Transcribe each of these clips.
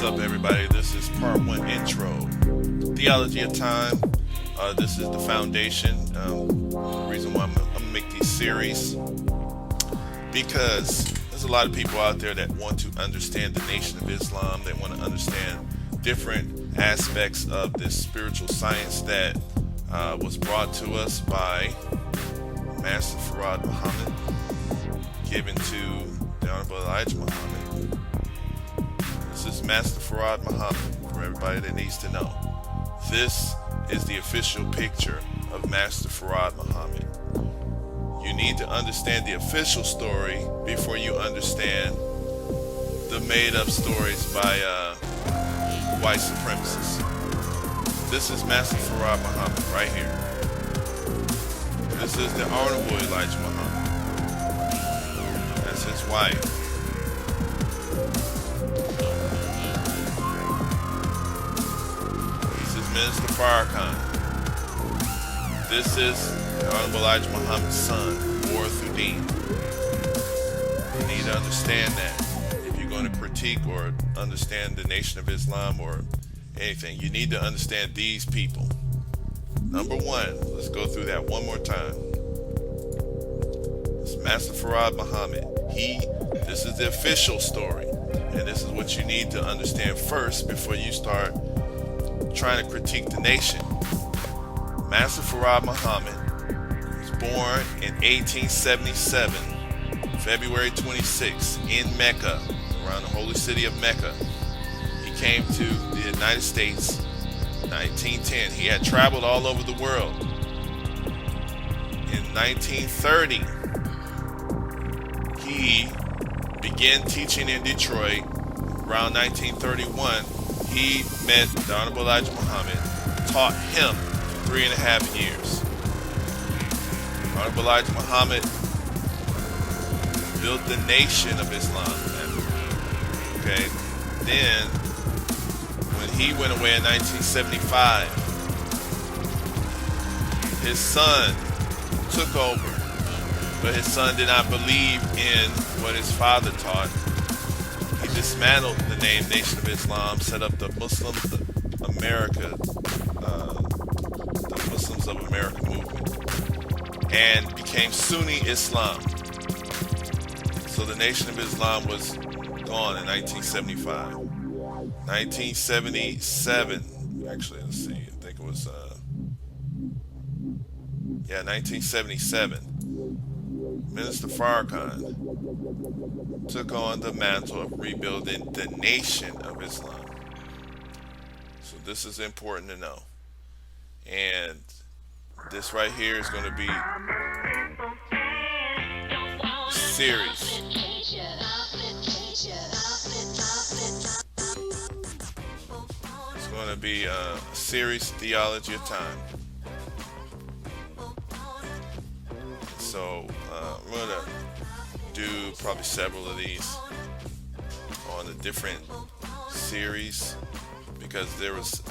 up, everybody? This is part one intro. Theology of time. This is the foundation. The reason why I'm going to make these series, because there's a lot of people out there that want to understand the Nation of Islam. They want to understand different aspects of this spiritual science that was brought to us by Master Farad Muhammad, given to the Honorable Elijah Muhammad. This is Master Farad Muhammad, for everybody that needs to know. This is the official picture of Master Farad Muhammad. You need to understand the official story before you understand the made-up stories by white supremacists. This is Master Farad Muhammad right here. This is the Honorable Elijah Muhammad. That's his wife. Minister Farrakhan. This is the Honorable Elijah Muhammad's son, Warithuddin. You need to understand that if you're going to critique or understand the Nation of Islam or anything, you need to understand these people. Number one, let's go through that one more time. It's Master Farad Muhammad. This is the official story, and this is what you need to understand first before you start trying to critique the nation. Master Farad Muhammad was born in 1877, February 26, in Mecca, around the holy city of Mecca. He came to the United States in 1910. He had traveled all over the world. In 1930, he began teaching in Detroit. Around 1931, he met the Honorable Elijah Muhammad, taught him for 3.5 years. Honorable Elijah Muhammad built the Nation of Islam. Okay, then when he went away in 1975, his son took over, but his son did not believe in what his father taught. He dismantled the name Nation of Islam, set up the Muslims of America movement, and became Sunni Islam. So the Nation of Islam was gone in 1975. 1977, actually, let's see, I think it was, 1977. Minister Farrakhan took on the mantle of rebuilding the Nation of Islam. So this is important to know. And this right here is going to be a series. It's going to be a series, Theology of Time. So I'm going to do probably several of these on a different series, because there was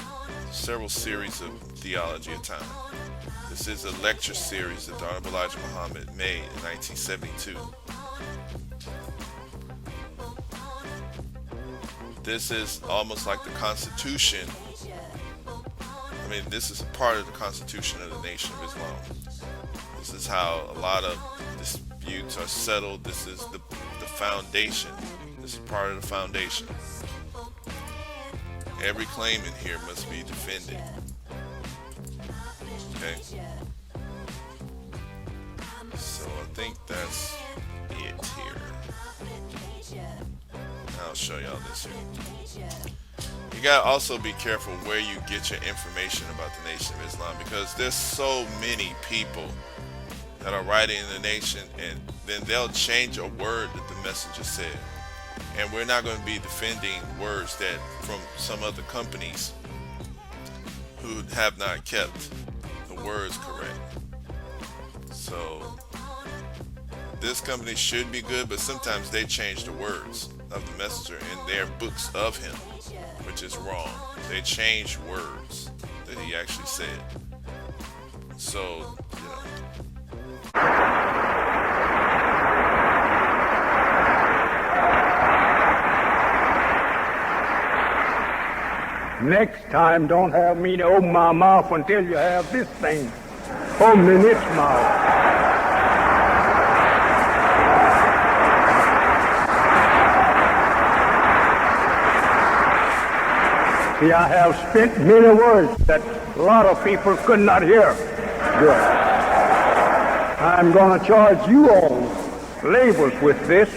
several series of Theology of Time. This is a lecture series that the Honorable Elijah Muhammad made in 1972. This is almost like the Constitution. I mean, this is a part of the Constitution of the Nation of Islam. This is how a lot of disputes are settled. This is the foundation. This is part of the foundation. Every claim in here must be defended. Okay? So I think that's it here. I'll show y'all this here. You gotta also be careful where you get your information about the Nation of Islam, because there's so many people that are writing in the nation, and then they'll change a word that the messenger said. And we're not going to be defending words that from some other companies who have not kept the words correct. So this company should be good, but sometimes they change the words of the messenger in their books of him, which is wrong. They change words that he actually said. So, you know. Next time, don't have me to open my mouth until you have this thing opening its mouth. See, I have spent many words that a lot of people could not hear good. I'm going to charge you all labors with this,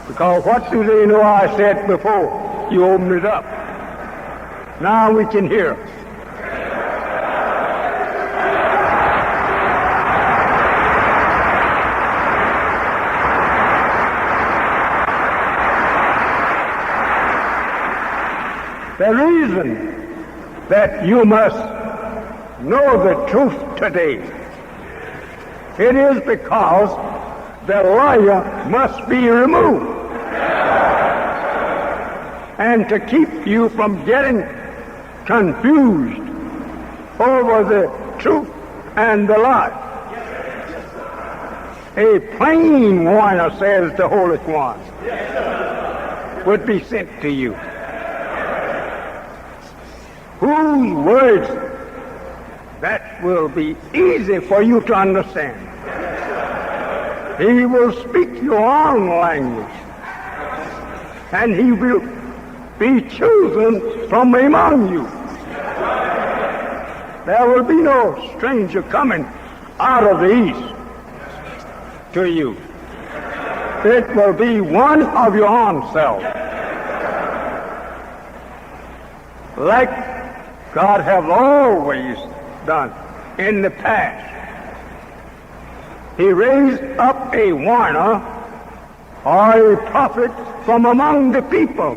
because what do they know I said before you opened it up? Now we can hear. The reason that you must know the truth today, it is because the liar must be removed. And to keep you from getting confused over the truth and the lie. A plain warner, says the Holy One, would be sent to you, whose words that will be easy for you to understand. He will speak your own language, and he will be chosen from among you. There will be no stranger coming out of the east to you. It will be one of your own self, like God has always done in the past. He raised up a warner or a prophet from among the people,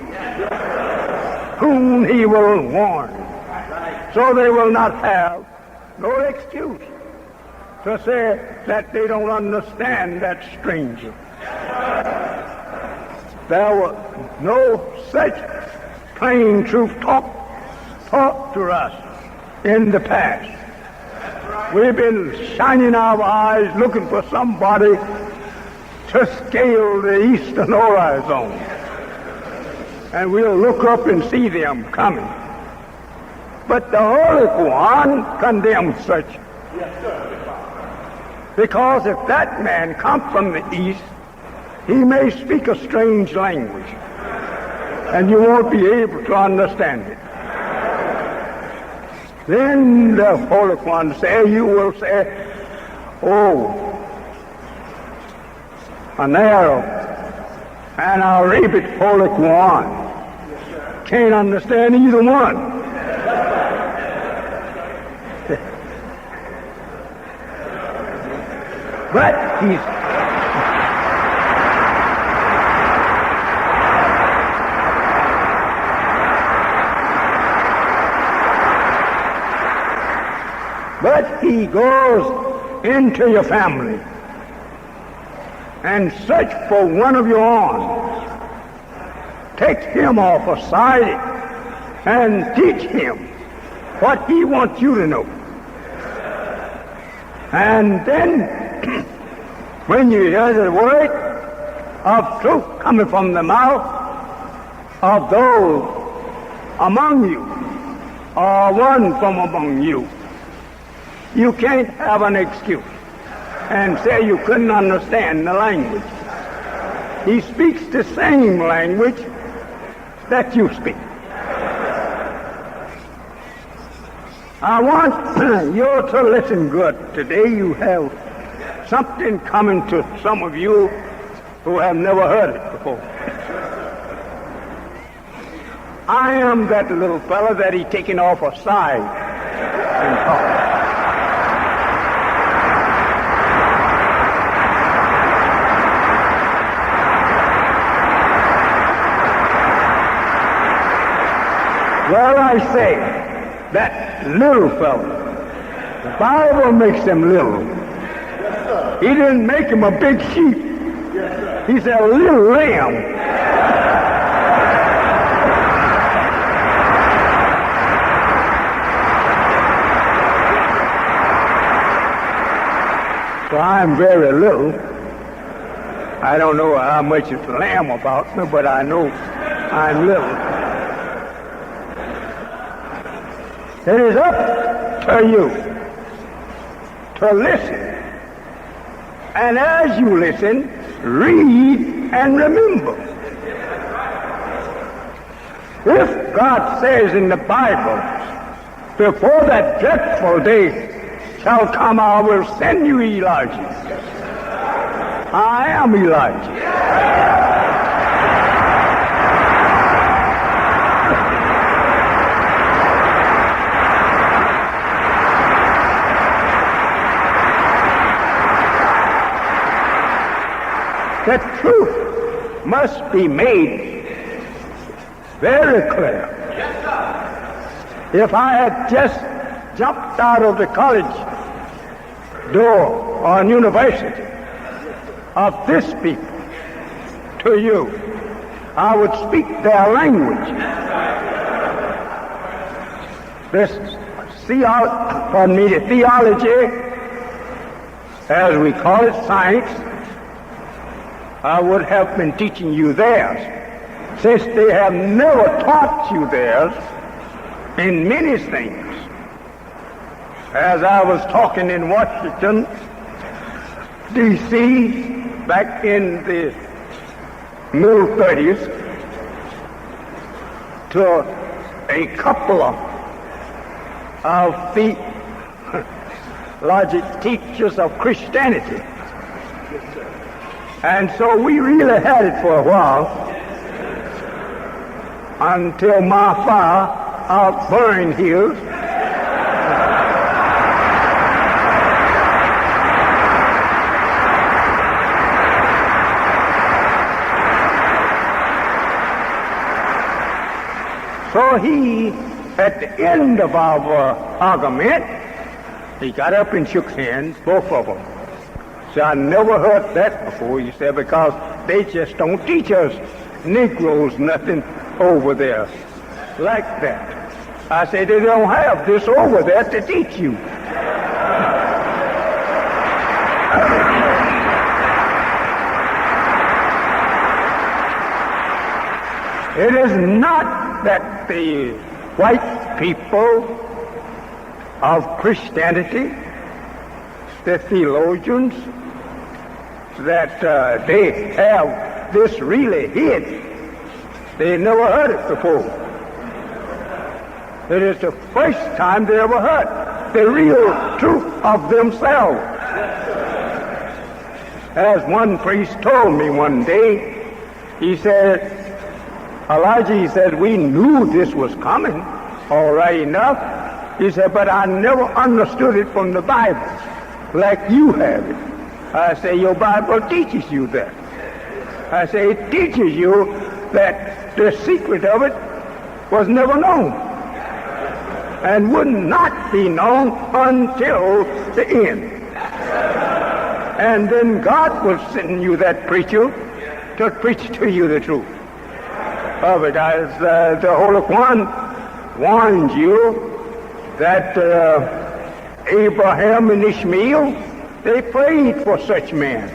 whom he will warn, so they will not have no excuse to say that they don't understand that stranger. There was no such plain truth taught to us in the past. We've been shining our eyes looking for somebody to scale the eastern horizon, and we'll look up and see them coming. But the Holy One condemns such. Because if that man comes from the east, he may speak a strange language, and you won't be able to understand it. Then the Holy One you will say, oh, a narrow and a rabid Holy One can't understand either one. But he goes into your family and search for one of your own. Take him off aside and teach him what he wants you to know. And then when you hear the word of truth coming from the mouth of those among you, or one from among you, you can't have an excuse and say you couldn't understand the language. He speaks the same language that you speak. I want you to listen good. Today you have something coming to some of you who have never heard it before. I am that little fella that he taken off aside and talked. Well, I say, that little fellow, the Bible makes him little. He didn't make him a big sheep. He said a little lamb. So I'm very little. I don't know how much it's lamb about me, but I know I'm little. It is up to you to listen. And as you listen, read and remember. If God says in the Bible, before that dreadful day shall come, I will send you Elijah. I am Elijah. The truth must be made very clear. If I had just jumped out of the college door or university of this people to you, I would speak their language. This theology, as we call it, science, I would have been teaching you theirs, since they have never taught you theirs in many things. As I was talking in Washington, D.C., back in the middle 30s, to a couple of theology teachers of Christianity. And so we really had it for a while until my fire outburned his. So he, at the end of our argument, he got up and shook hands, both of them. So I never heard that before, he said, because they just don't teach us Negroes nothing over there like that. I said, they don't have this over there to teach you. It is not that the white people of Christianity, the theologians, that they have this really hid. They never heard it before. It is the first time they ever heard the real truth of themselves. As one priest told me one day, he said, Elijah, he said, we knew this was coming, all right enough. He said, but I never understood it from the Bible like you have it. I say, your Bible teaches you that. I say, it teaches you that the secret of it was never known and would not be known until the end. And then God will send you that preacher to preach to you the truth of it. As the Holy One warned you that Abraham and Ishmael, they prayed for such men,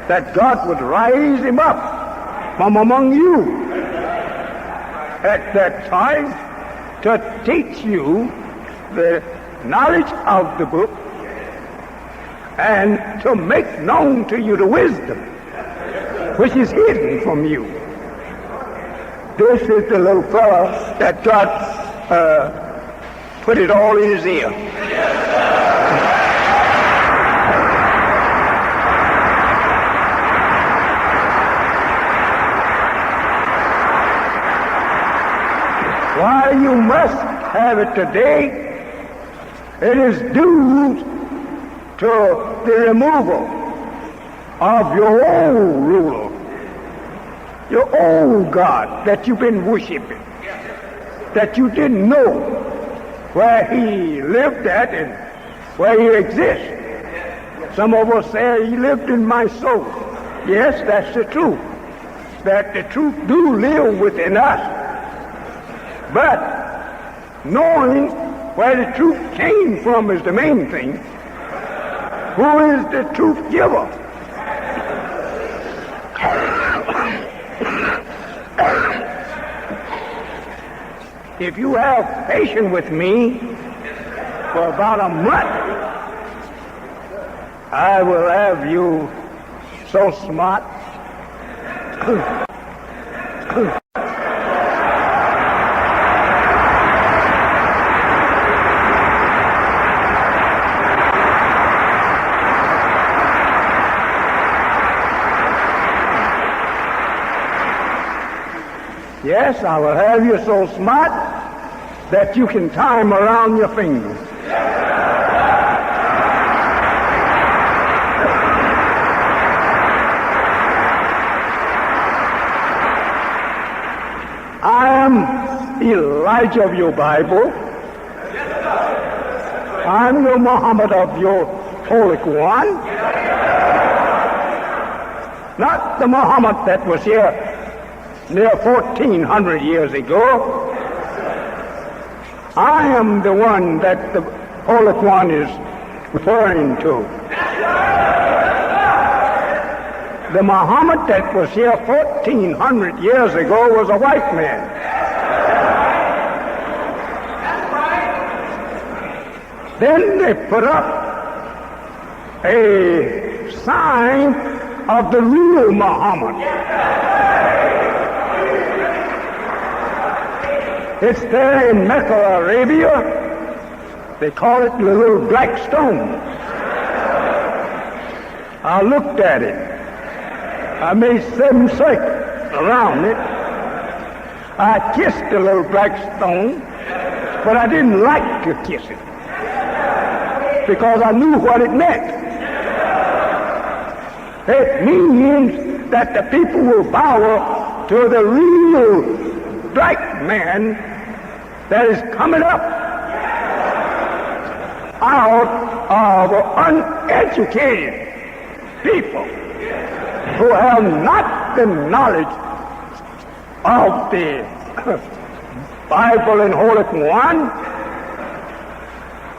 that God would rise him up from among you at that time to teach you the knowledge of the book and to make known to you the wisdom which is hidden from you. This is the little fellow that God put it all in his ear. Why you must have it today, it is due to the removal of your old ruler, your old God that you've been worshiping, that you didn't know where he lived at and where he exists. Some of us say he lived in my soul. Yes, that's the truth, that the truth do live within us. But knowing where the truth came from is the main thing. Who is the truth giver? if you have patience with me for about a month, I will have you so smart. Yes, I will have you so smart that you can tie them around your fingers. I am Elijah of your Bible. I'm the Muhammad of your Holy One. Not the Muhammad that was here near 1400 years ago. I am the one that the Holy One is referring to. The Muhammad that was here 1400 years ago was a white man. Then they put up a sign of the real Muhammad. It's there in Mecca, Arabia. They call it the little black stone. I looked at it. I made 7 circles around it. I kissed the little black stone, but I didn't like to kiss it because I knew what it meant. It means that the people will bow to the real black man that is coming up out of uneducated people who have not the knowledge of the Bible and Holy One,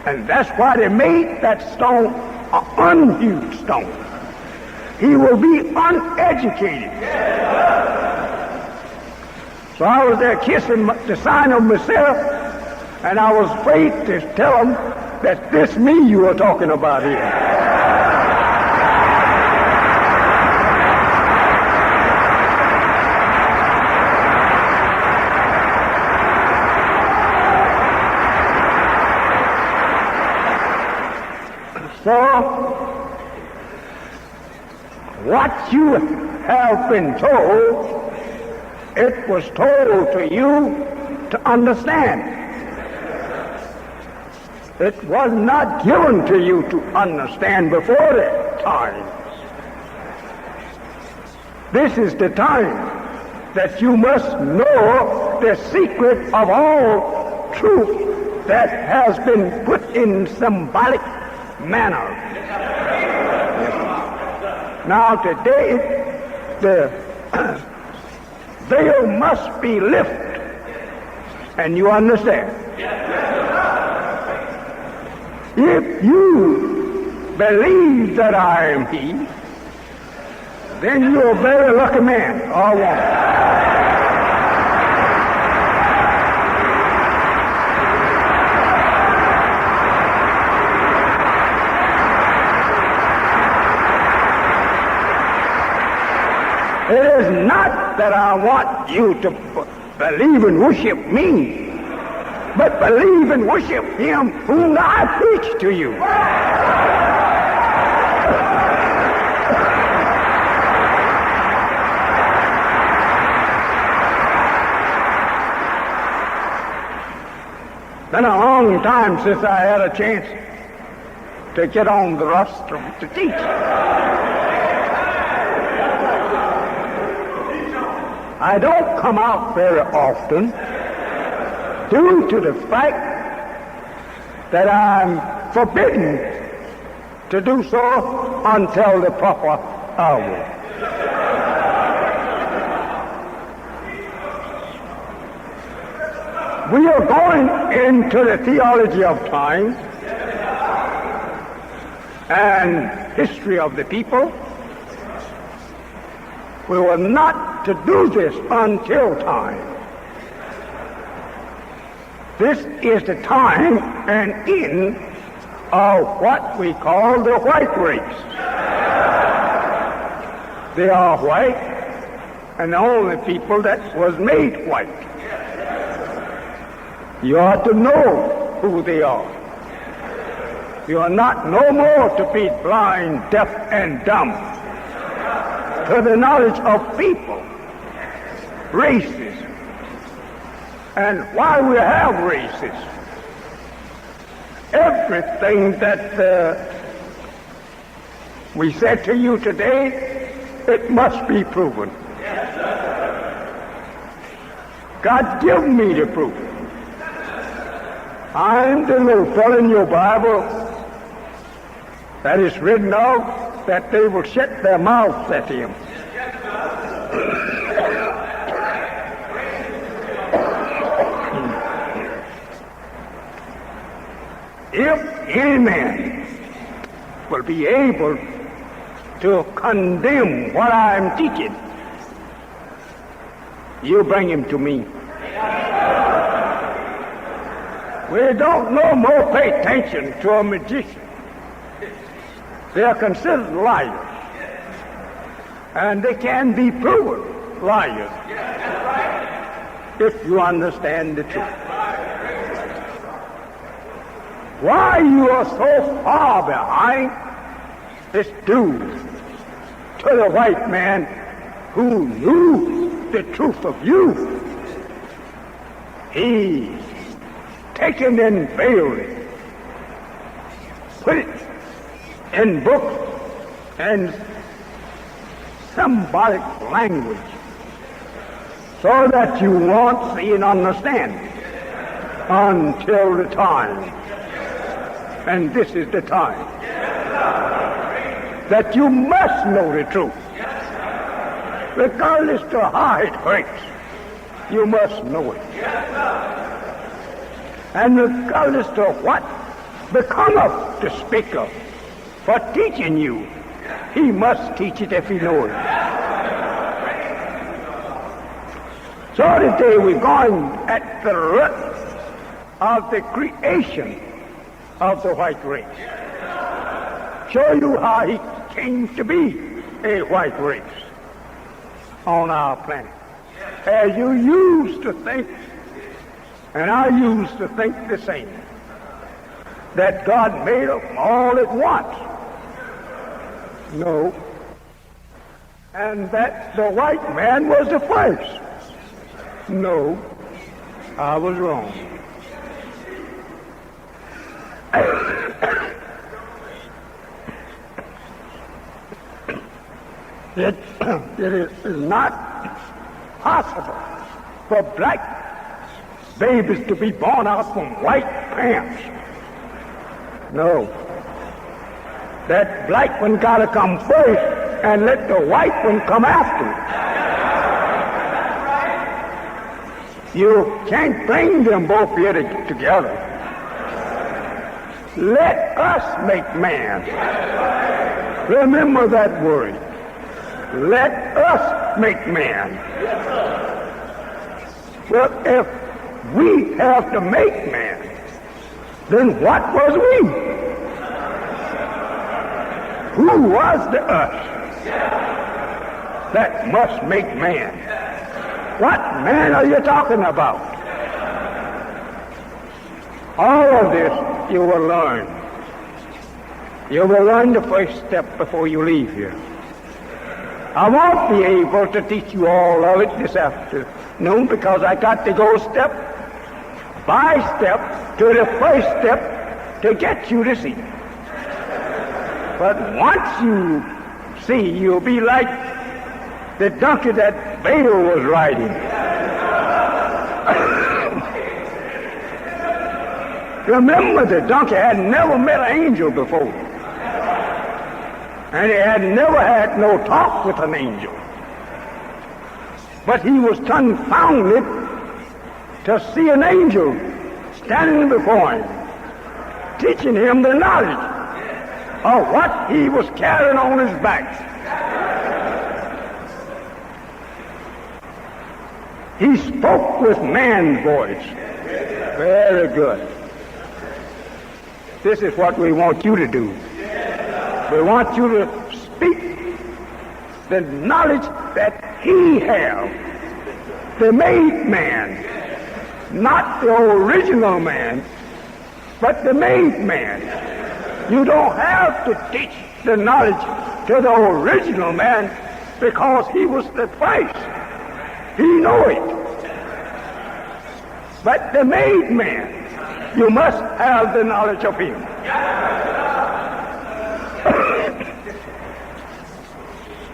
and that's why they made that stone an unhewed stone. He will be uneducated. So I was there kissing the sign of myself, and I was afraid to tell them that this me you were talking about here. So, what you have been told, it was told to you to understand. It was not given to you to understand before that time. This is the time that you must know the secret of all truth that has been put in symbolic manner. Now today, the veil must be lifted, and you understand. If you believe that I am He, then you're a very lucky man or woman. It is not that I want you to believe and worship me, but believe and worship Him whom I preach to you. Been a long time since I had a chance to get on the rostrum to teach. I don't come out very often due to the fact that I'm forbidden to do so until the proper hour. We are going into the theology of time and history of the people. We were not to do this until time. This is the time and end of what we call the white race. They are white, and the only people that was made white. You ought to know who they are. You are not no more to be blind, deaf, and dumb to the knowledge of people, races. And why we have races, everything that we said to you today, it must be proven. God give me the proof. I'm the little fellow in your Bible that is written out that they will shut their mouths at him. If any man will be able to condemn what I'm teaching, you bring him to me. We don't no more pay attention to a magician. They are considered liars, and they can be proven liars if you understand the truth. Why you are so far behind is due to the white man who knew the truth of you. He taken and veiled it, put it in books and symbolic language so that you won't see and understand until the time. And this is the time that you must know the truth. Regardless to how it hurts, you must know it. And regardless to what becometh the speaker for teaching you, he must teach it if he knows it. So today we're going at the root of the creation of the white race. Show you how he came to be a white race on our planet. As you used to think, and I used to think the same, that God made them all at once. No. And that the white man was the first. No. I was wrong. It is not possible for black babies to be born out from white parents. No. That black one got to come first and let the white one come after. You can't bring them both here together. Let us make man. Remember that word. Let us make man. Well, if we have to make man, then what was we? Who was the us that must make man? What man are you talking about? All of this you will learn. You will learn the first step before you leave here. I won't be able to teach you all of it this afternoon because I got to go step by step to the first step to get you to see. But once you see, you'll be like the donkey that Balaam was riding. Remember, the donkey had never met an angel before. And he had never had no talk with an angel. But he was confounded to see an angel standing before him, teaching him the knowledge of what he was carrying on his back. He spoke with man's voice. Very good. This is what we want you to do. We want you to speak the knowledge that he has, the made man, not the original man, but the made man. You don't have to teach the knowledge to the original man because he was the first. He know it. But the made man, you must have the knowledge of him.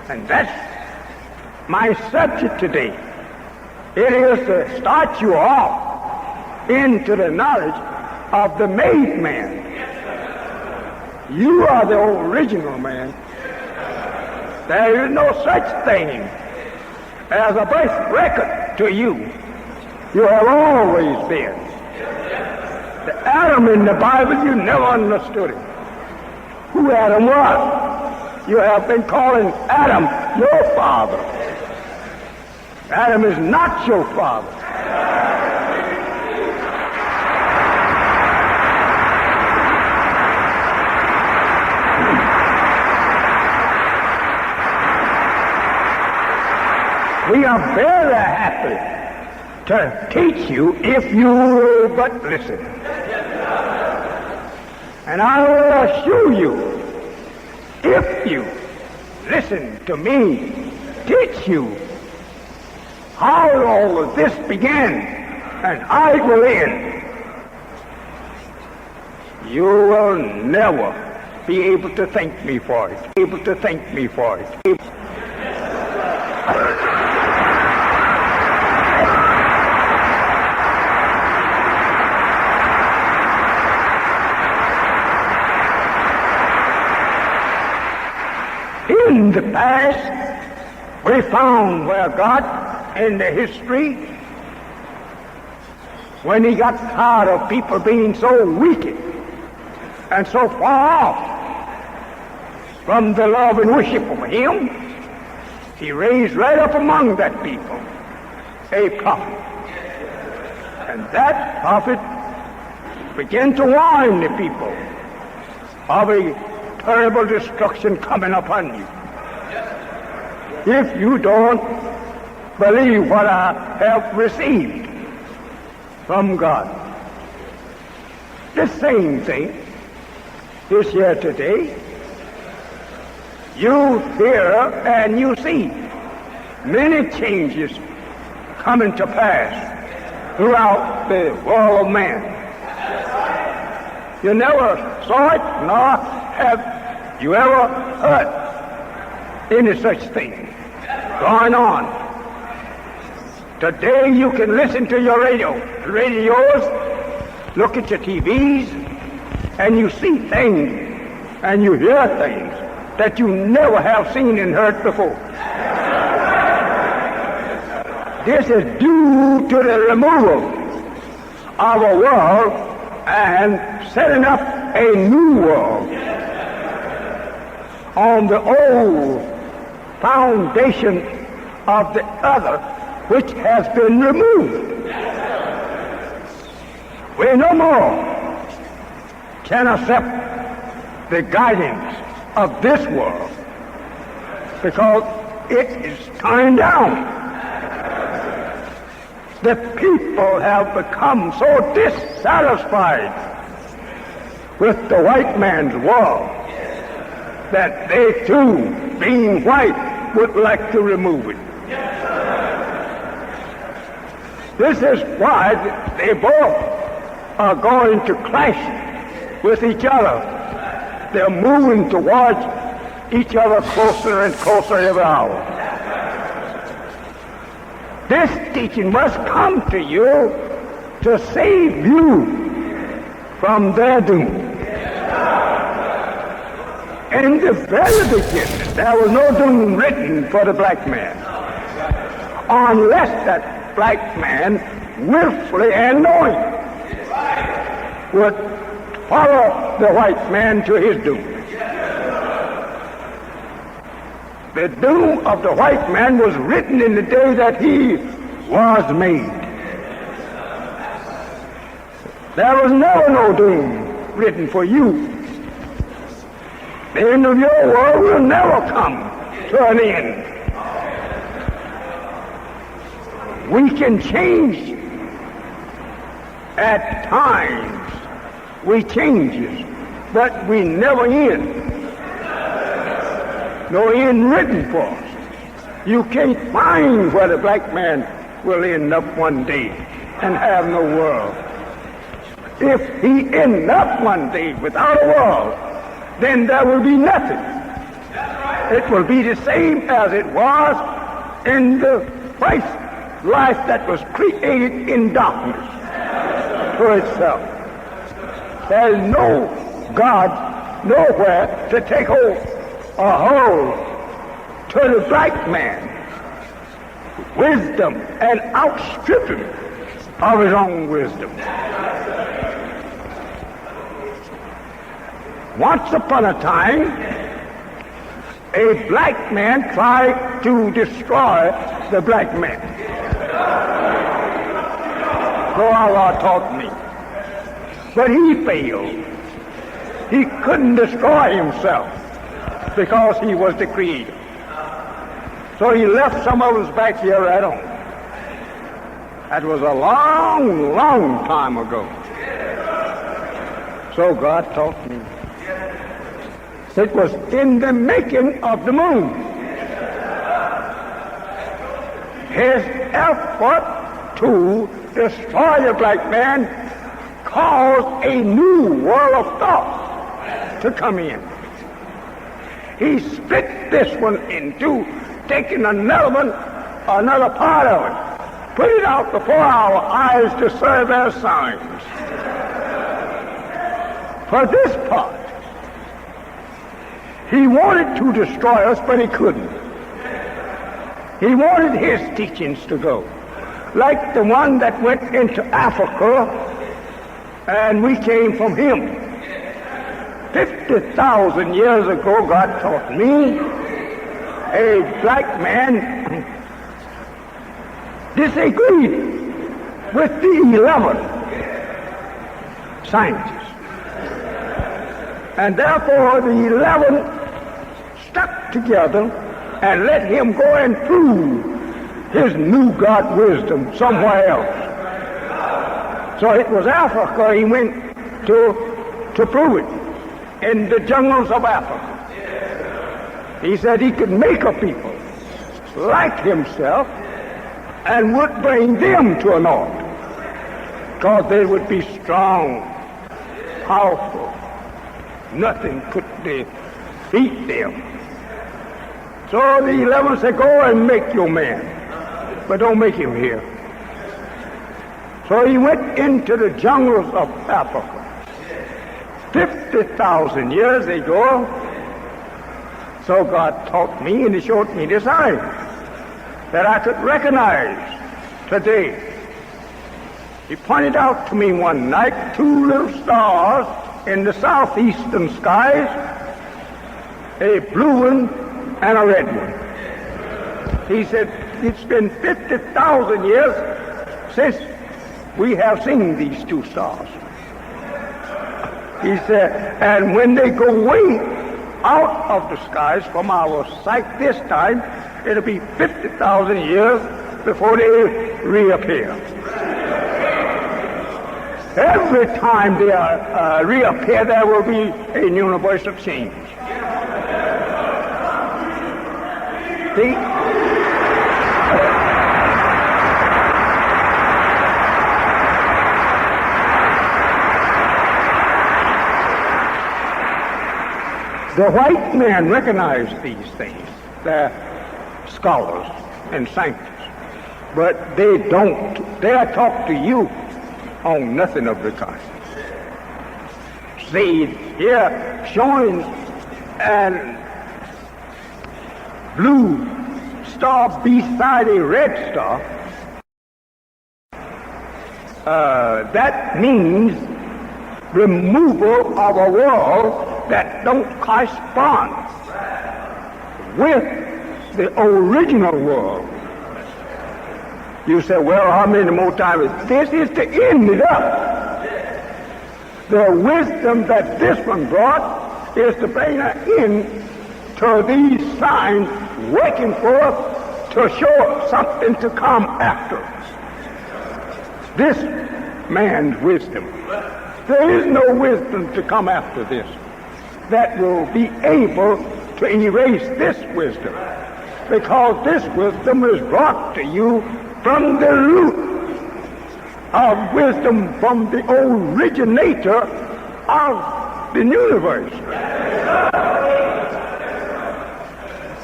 And that's my subject today. It is to start you off into the knowledge of the made man. You are the original man. There is no such thing as a birth record to you. You have always been. The Adam in the Bible, you never understood him. Who Adam was. You have been calling Adam your father. Adam is not your father. We are very happy to teach you if you will but listen. And I will assure you, if you listen to me teach you how all of this began and I will end, you will never be able to thank me for it. Able to thank me for it. In the past, we found where God, in the history, when he got tired of people being so wicked and so far off from the love and worship of him, he raised right up among that people a prophet. And that prophet began to warn the people of a terrible destruction coming upon you if you don't believe what I have received from God. The same thing is here today. You hear and you see many changes coming to pass throughout the world of man. You never saw it, nor have you ever heard any such thing going on. Today you can listen to your radios, look at your TVs, and you see things and you hear things that you never have seen and heard before. This is due to the removal of a world and setting up a new world on the old foundation of the other, which has been removed. We no more can accept the guidance of this world because it is turned down. The people have become so dissatisfied with the white man's world that they too, being white, would like to remove it. This is why they both are going to clash with each other. They're moving towards each other closer and closer every hour. This teaching must come to you to save you from their doom. In the very beginning, there was no doom written for the black man, unless that black man, willfully and knowing, would follow the white man to his doom. The doom of the white man was written in the day that he was made. There was never no doom written for you. The end of your world will never come to an end. We can change at times. We changes, but we never end. No end written for us. You can't find where the black man will end up one day and have no world. If he end up one day without a world, then there will be nothing. It will be the same as it was in the first life that was created in darkness for itself. There is no God nowhere to take hold or hold to the black man wisdom and outstrip him of his own wisdom. Once upon a time, a black man tried to destroy the black man. So Allah taught me. But he failed. He couldn't destroy himself because he was the creator. So he left some of us back here at home. That was a long, long time ago. So God taught me. It was in the making of the moon. His effort to destroy the black man caused a new world of thought to come in. He split this one into taking another part of it, put it out before our eyes to serve as signs. For this part, he wanted to destroy us, but he couldn't. He wanted his teachings to go, like the one that went into Africa, and we came from him. 50,000 years ago, God taught me, a black man disagreed with the 11 scientists. And therefore the 11 stuck together and let him go and prove his new God wisdom somewhere else. So it was Africa he went to prove it, in the jungles of Africa. He said he could make a people like himself and would bring them to an order, because they would be strong, powerful. Nothing could defeat them. So the 11 said, go and make your man, but don't make him here. So he went into the jungles of Africa. 50,000 years ago. So God taught me, and he showed me the sign that I could recognize today. He pointed out to me one night 2 little stars in the southeastern skies, a blue one and a red one. He said, it's been 50,000 years since we have seen these 2 stars. He said, and when they go way out of the skies from our sight this time, it'll be 50,000 years before they reappear. Every time they reappear, there will be a universal change. The white man recognized these things. They're scholars and scientists. But they don't. They'll talk to you on nothing of the kind. See, here showing an blue star beside a red star, that means removal of a world that don't correspond with the original world. You say, well, how many more times? This is to end it up. The wisdom that this one brought is to bring an end to these signs working forth to show something to come after. This man's wisdom. There is no wisdom to come after this that will be able to erase this wisdom, because this wisdom is brought to you from the root of wisdom, from the originator of the universe.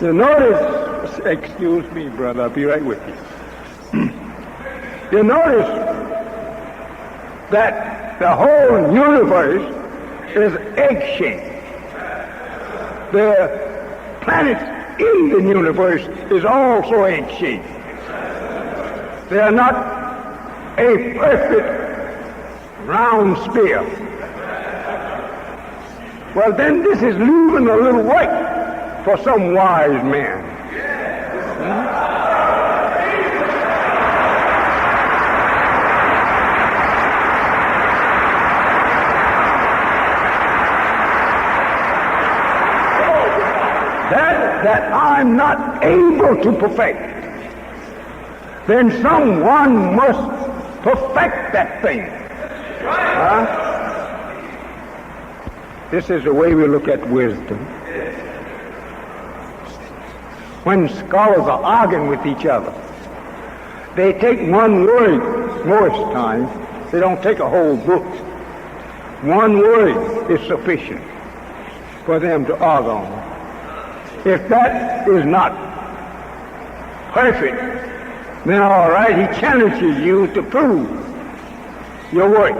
You notice, excuse me, brother, I'll be right with you. You notice that the whole universe is egg-shaped. The planets in the universe is also egg-shaped. They are not a perfect round sphere. Well, then this is leaving a little work for some wise man. That I'm not able to perfect, then someone must perfect that thing. This is the way we look at wisdom. When scholars are arguing with each other, they take one word most times. They don't take a whole book. One word is sufficient for them to argue on. If that is not perfect, then all right, he challenges you to prove your work.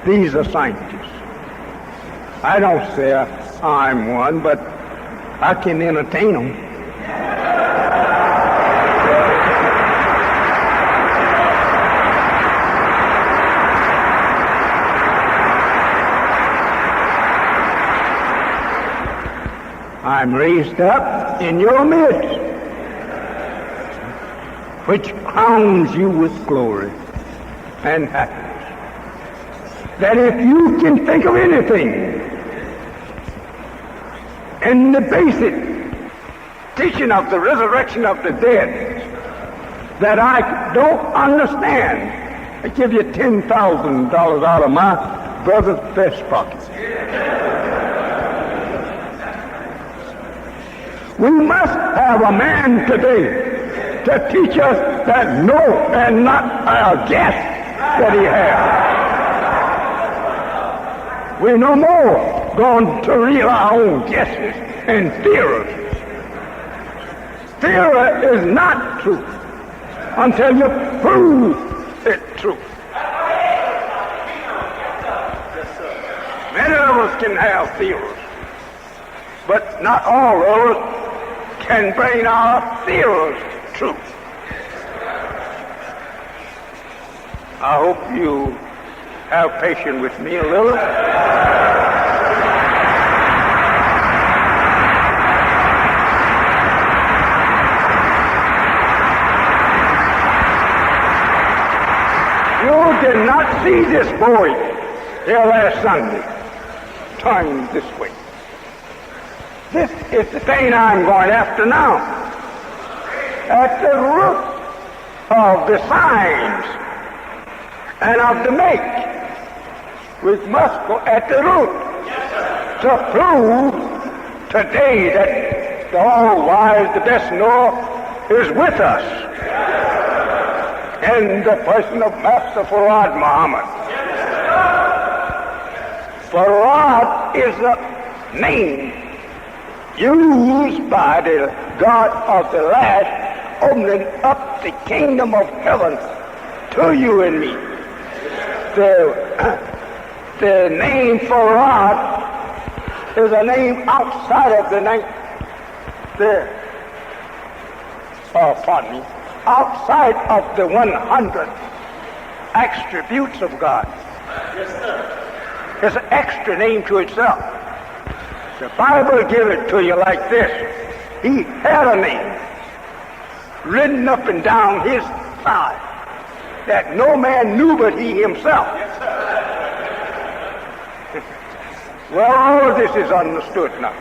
These are scientists. I don't say I'm one, but I can entertain them. I'm raised up in your midst, which crowns you with glory and happiness. That if you can think of anything in the basic teaching of the resurrection of the dead that I don't understand, I give you $10,000 out of my brother's vest pocket. We must have a man today to teach us that no, and not a guess that he has. We're no more going to reel our own guesses and theories. Theory is not truth until you prove it true. Many of us can have theories, but not all of us can bring our theories true. I hope you have patience with me a little. You did not see this boy here last Sunday. Turn this way. This is the thing I'm going after now. At the root of the signs and of the make, we must go at the root to prove today that the all-wise, the best knower is with us in the person of Master Farad Muhammad. Farad is a name used by the God of the last, opening up the kingdom of heaven to you and me. The name Farad is a name outside of the name, outside of the 100 attributes of God. Yes, sir. It's an extra name to itself. The Bible gives it to you like this. He had a name written up and down his side that no man knew but he himself. Yes, Well, all of this is understood now.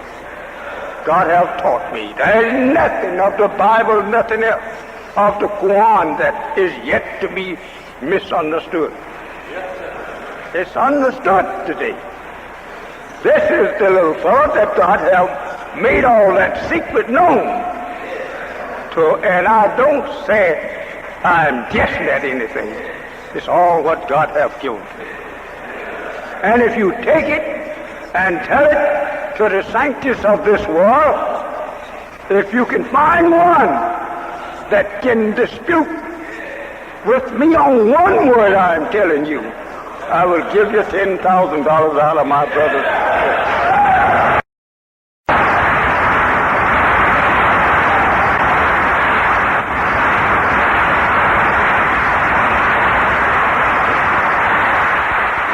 God have taught me. There is nothing of the Bible, nothing else of the Quran that is yet to be misunderstood. It's understood today. This is the little fellow that God have made all that secret known to, and I don't say I'm guessing at anything. It's all what God have given me. And if you take it and tell it to the sanctists of this world, if you can find one that can dispute with me on one word I'm telling you, I will give you $10,000 out of my brother's.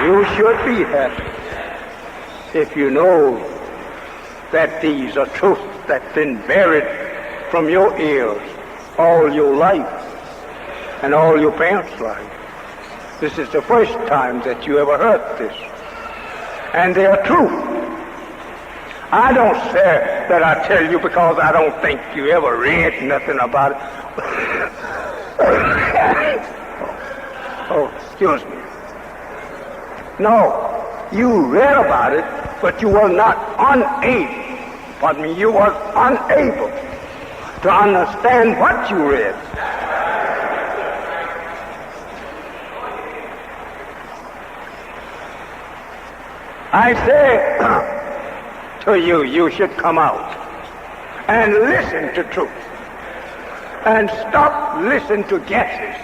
You should be happy if you know that these are truths that's been buried from your ears all your life and all your parents' life. This is the first time that you ever heard this. And they are true. I don't say that I tell you because I don't think you ever read nothing about it. Oh, excuse me. No, you read about it, but you were not you were unable to understand what you read. I say to you, you should come out and listen to truth and stop listening to guesses.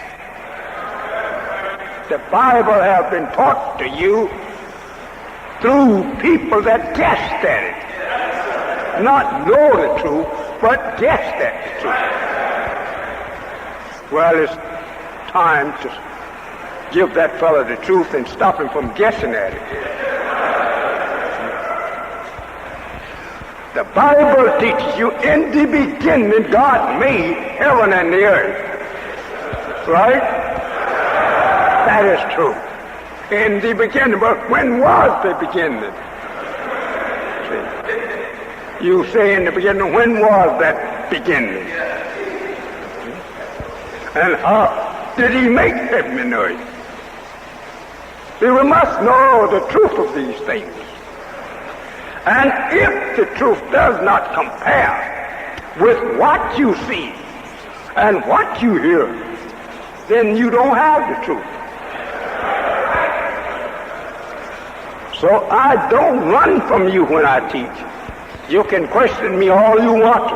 The Bible has been taught to you through people that guessed at it. Not know the truth, but guessed at the truth. Well, it's time to give that fellow the truth and stop him from guessing at it. The Bible teaches you in the beginning God made heaven and the earth. Right? That is true. In the beginning, but when was the beginning? See? You say in the beginning, when was that beginning? And how did he make heaven and earth? See, we must know the truth of these things. And if the truth does not compare with what you see and what you hear, then you don't have the truth. So I don't run from you when I teach. You can question me all you want to.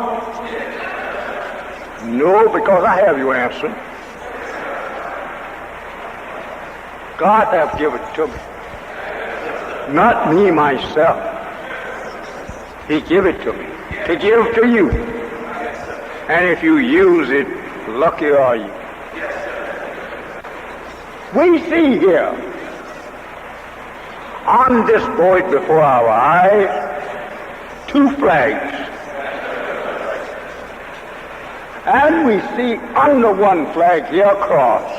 No, because I have your answer. God have given it to me. Not me myself. He gave it to me, to give to you. And if you use it, lucky are you. We see here, on this board before our eyes, two flags. And we see under one flag here a cross,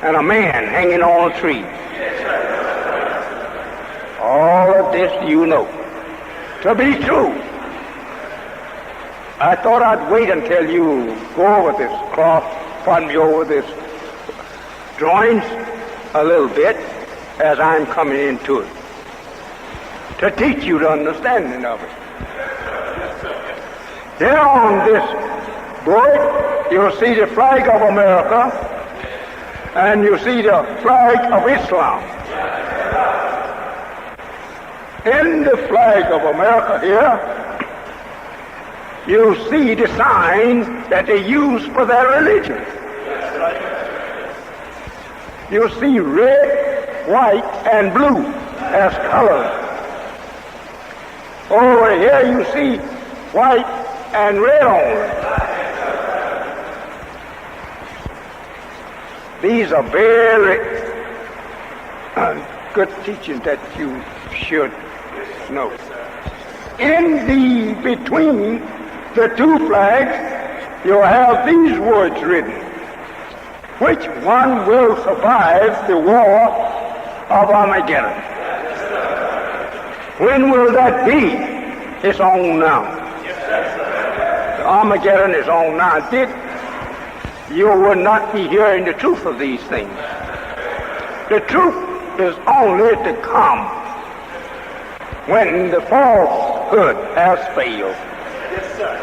and a man hanging on a tree. All of this you know to be true. I thought I'd wait until you go over this cross, pardon me, over this drawings a little bit as I'm coming into it, to teach you the understanding of it. There on this board, you'll see the flag of America, and you see the flag of Islam. In the flag of America here, you see the sign that they use for their religion. You see red, white, and blue as colors. Over here you see white and red only. These are very good teachings that you should know. In the between the two flags, you have these words written: which one will survive the war of Armageddon? When will that be? It's on now. The Armageddon is on now. You will not be hearing the truth of these things. The truth is only to come when the falsehood has failed. Yes, sir.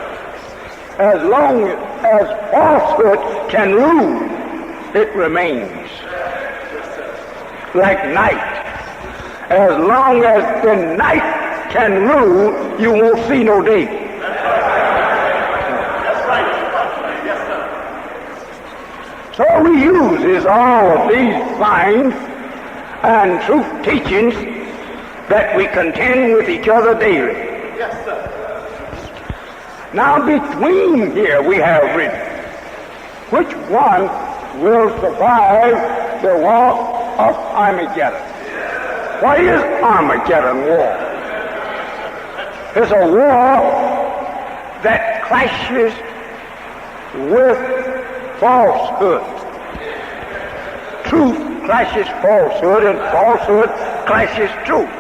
As long as falsehood can rule, it remains like night. As long as the night can rule, you won't see no day. That's right. Yes, sir. So we use all of these signs and truth teachings that we contend with each other daily. Yes, sir. Now between here we have written, which one will survive the war of Armageddon? What is Armageddon war? It's a war that clashes with falsehood. Truth clashes falsehood, and falsehood clashes truth.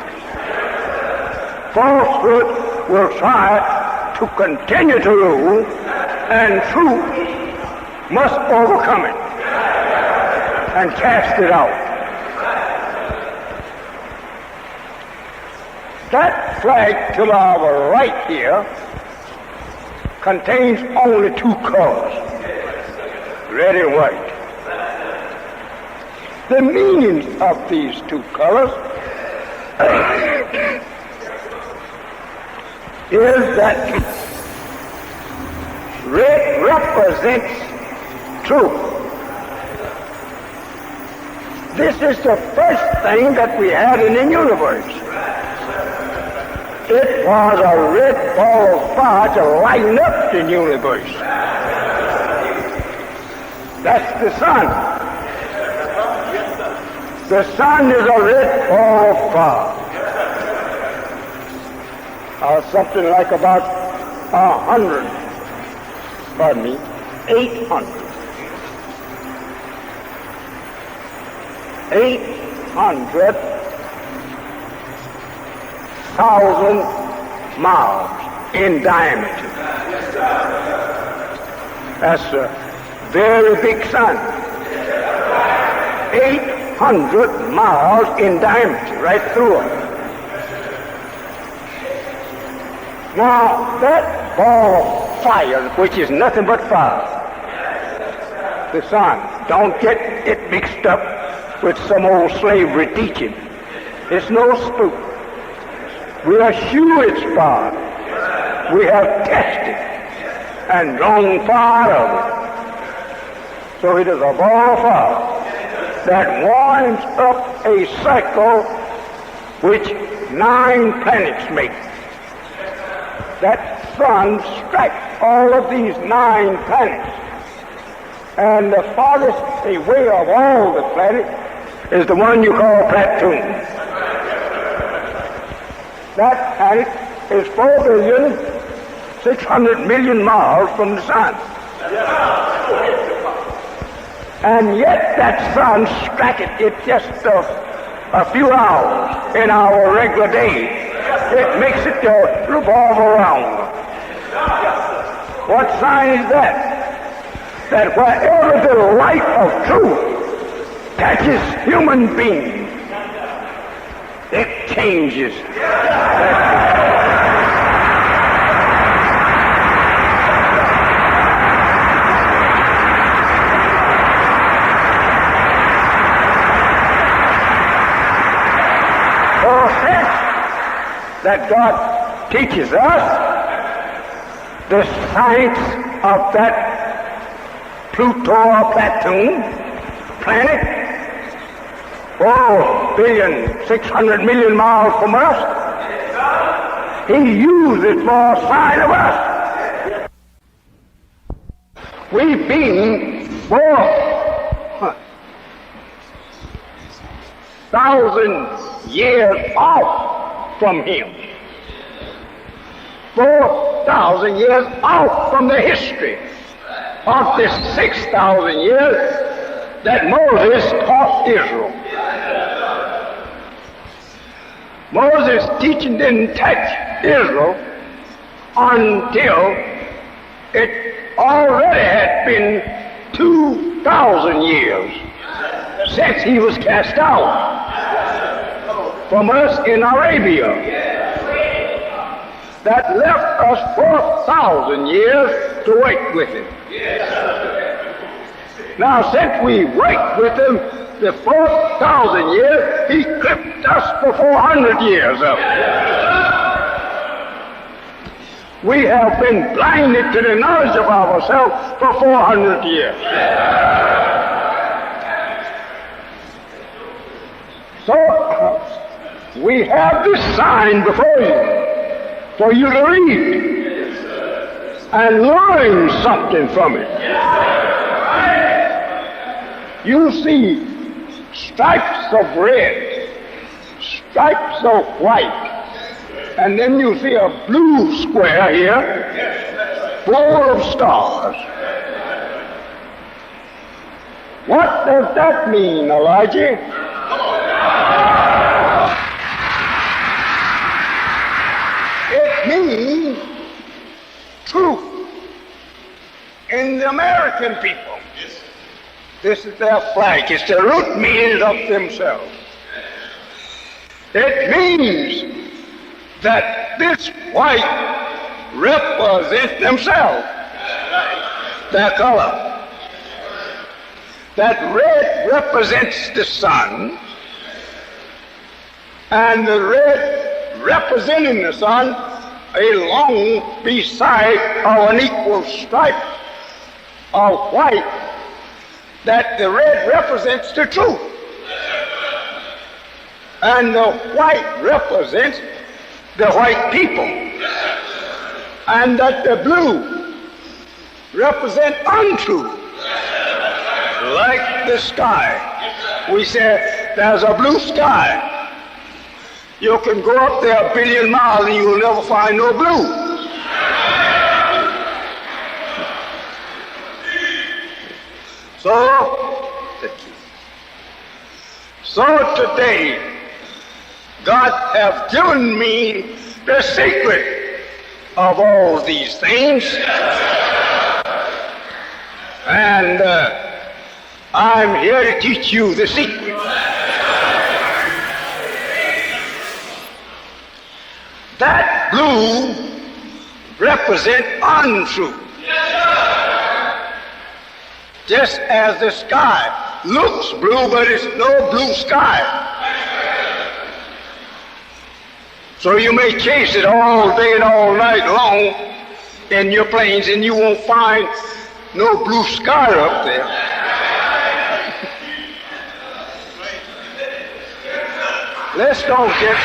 Falsehood will try to continue to rule, and truth must overcome it and cast it out. That flag to our right here contains only two colors, red and white. The meanings of these two colors is that red represents truth. This is the first thing that we had in the universe. It was a red ball of fire to lighten up the universe. That's the sun. The sun is a red ball of fire. Something like about 800. 800,000 miles in diameter. That's a very big sun. 800 miles in diameter, right through it. Now, that ball of fire, which is nothing but fire, the sun, don't get it mixed up with some old slavery teaching. It's no spook. We are sure it's fire. We have tested and drawn fire out of it. So it is a ball of fire that winds up a cycle which 9 planets make. That sun strikes all of these 9 planets. And the farthest away of all the planets is the one you call Platoon. That planet is 4,600,000,000 miles from the sun. And yet that sun strikes it just a few hours in our regular day. It makes it revolve around. What sign is that? That wherever the light of truth touches human beings, it changes. That God teaches us the science of that Pluto or Platoon planet, 4,600,000,000 miles from us. He uses for a sign of us. We've been 4,000 years off from him. 4,000 years out from the history of this 6,000 years that Moses taught Israel. Moses' teaching didn't touch Israel until it already had been 2,000 years since he was cast out from us in Arabia. That left us 4,000 years to wait with him. Now, since we wait with him the 4,000 years, he clipped us for 400 years of it. We have been blinded to the knowledge of ourselves for 400 years. So, we have this sign before you for you to read and learn something from it. You see stripes of red, stripes of white, and then you see a blue square here full of stars. What does that mean, Elijah? It means truth in the American people. This is their flag. It's the root meaning of themselves. It means that this white represents themselves, their color. That red represents the sun, and the red representing the sun along beside an equal stripe of white, that the red represents the truth, and the white represents the white people, and that the blue represent untruth, like the sky. We say there's a blue sky. You can go up there 1 billion miles and you'll never find no blue. So today, God has given me the secret of all these things, and I'm here to teach you the secret. That blue represents untruth. Just as the sky looks blue, but it's no blue sky. So you may chase it all day and all night long in your planes, and you won't find no blue sky up there. Let's don't get...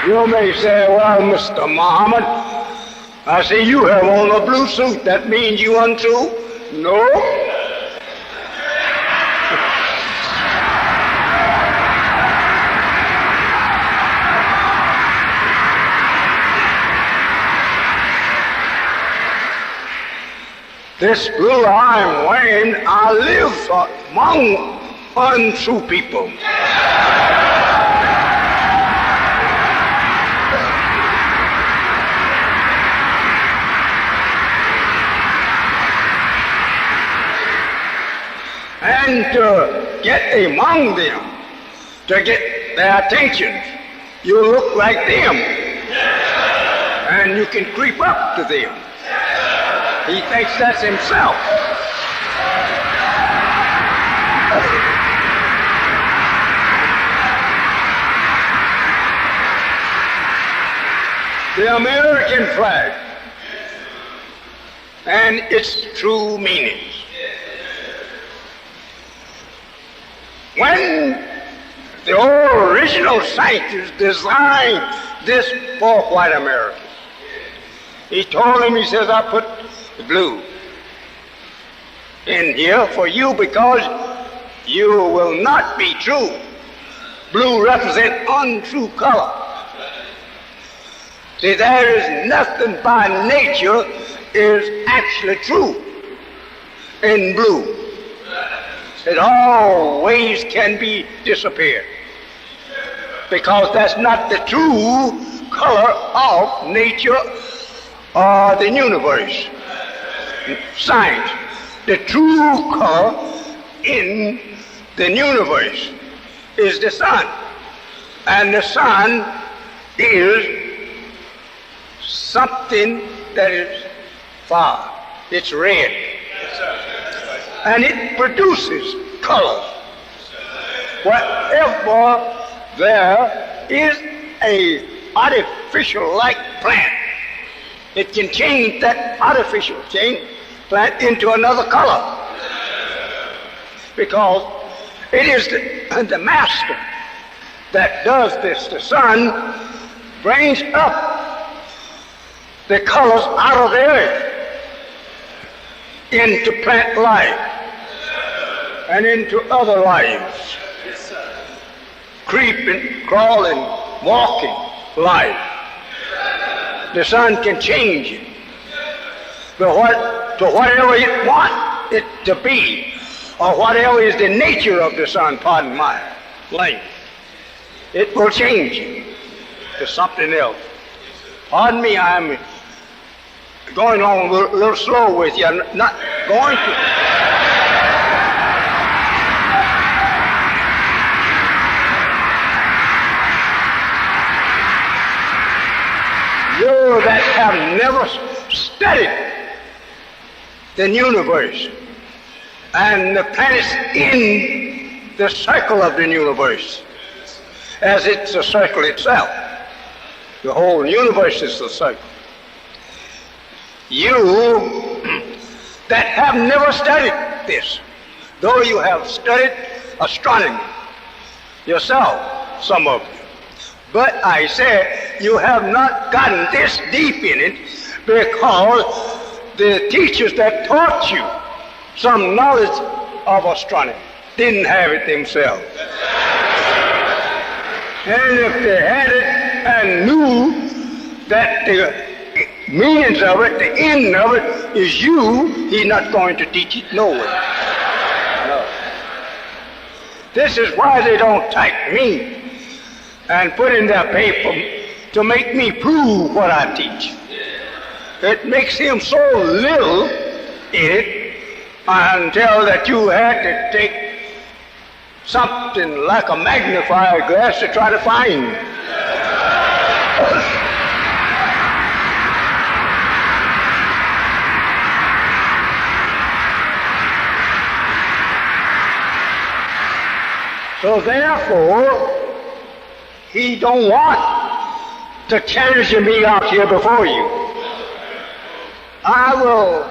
You may say, well, Mr. Muhammad, I see you have on a blue suit. That means you untrue? No. This blue I'm wearing, I live among untrue people. And to get among them, to get their attention, you look like them, and you can creep up to them. He thinks that's himself. The American flag and its true meanings. When the original scientist designed this for white Americans, he told him, he says, I put the blue in here for you because you will not be true. Blue represents untrue color. See, there is nothing by nature is actually true. in blue. It always can be disappeared, because that's not the true color of nature or the universe. Science, the true color in the universe is the sun, and the sun is something that is fire. It's red, and it produces colors. Wherever there is a artificial like plant, it can change that artificial plant into another color, because it is the master that does this. The sun brings up the colors out of the earth into plant life and into other lives, creeping, crawling, walking life. The sun can change it to whatever it wants it to be, or whatever is the nature of the sun, pardon my language. It will change it to something else. Pardon me, I'm going on a little slow with you. I'm not going to. You that have never studied the universe and the planets in the circle of the universe, as it's a circle itself. The whole universe is a circle. You that have never studied this, though you have studied astronomy yourself, some of you, but I said you have not gotten this deep in it, because the teachers that taught you some knowledge of astronomy didn't have it themselves. And if they had it and knew that the meanings of it, the end of it is you, he's not going to teach it no way. No. This is why they don't type me and put in their paper to make me prove what I teach. It makes him so little in it until that you had to take something like a magnifier glass to try to find me. So therefore, he don't want to challenge me out here before you. I will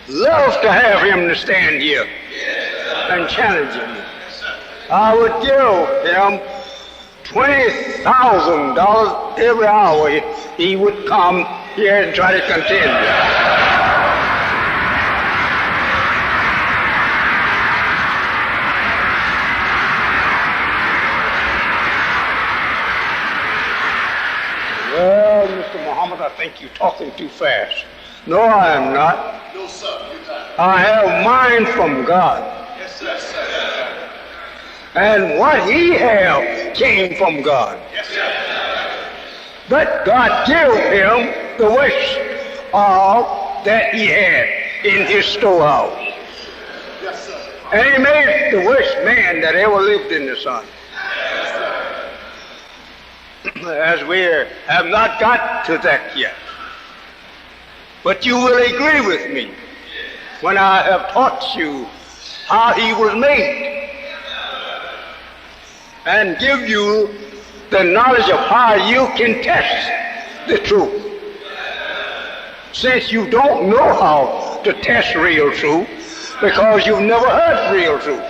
love to have him to stand here and challenge him. I would give him $20,000 every hour he would come here and try to contend. Well, Mr. Muhammad, I think you're talking too fast. No, I am not. No, sir. You're not. I have mine from God. Yes, sir. And what he have came from God. Yes, sir. But God gave him the wish of that he had in his storehouse. Yes, sir. And he made the worst man that ever lived in the sun. As we have not got to that yet. But you will agree with me when I have taught you how he was made and give you the knowledge of how you can test the truth. Since you don't know how to test real truth because you've never heard real truth,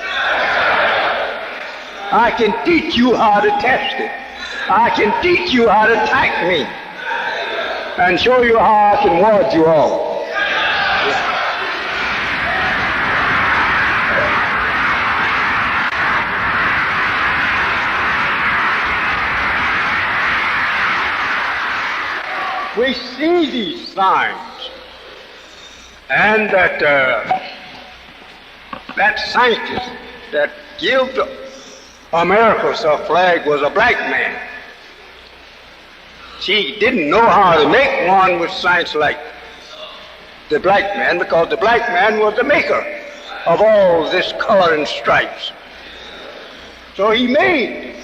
I can teach you how to test it. I can teach you how to attack me and show you how I can ward you off. We see these signs And that scientist that gave America a flag was a black man. She didn't know how to make one with science like the black man, because the black man was the maker of all this color and stripes. So he made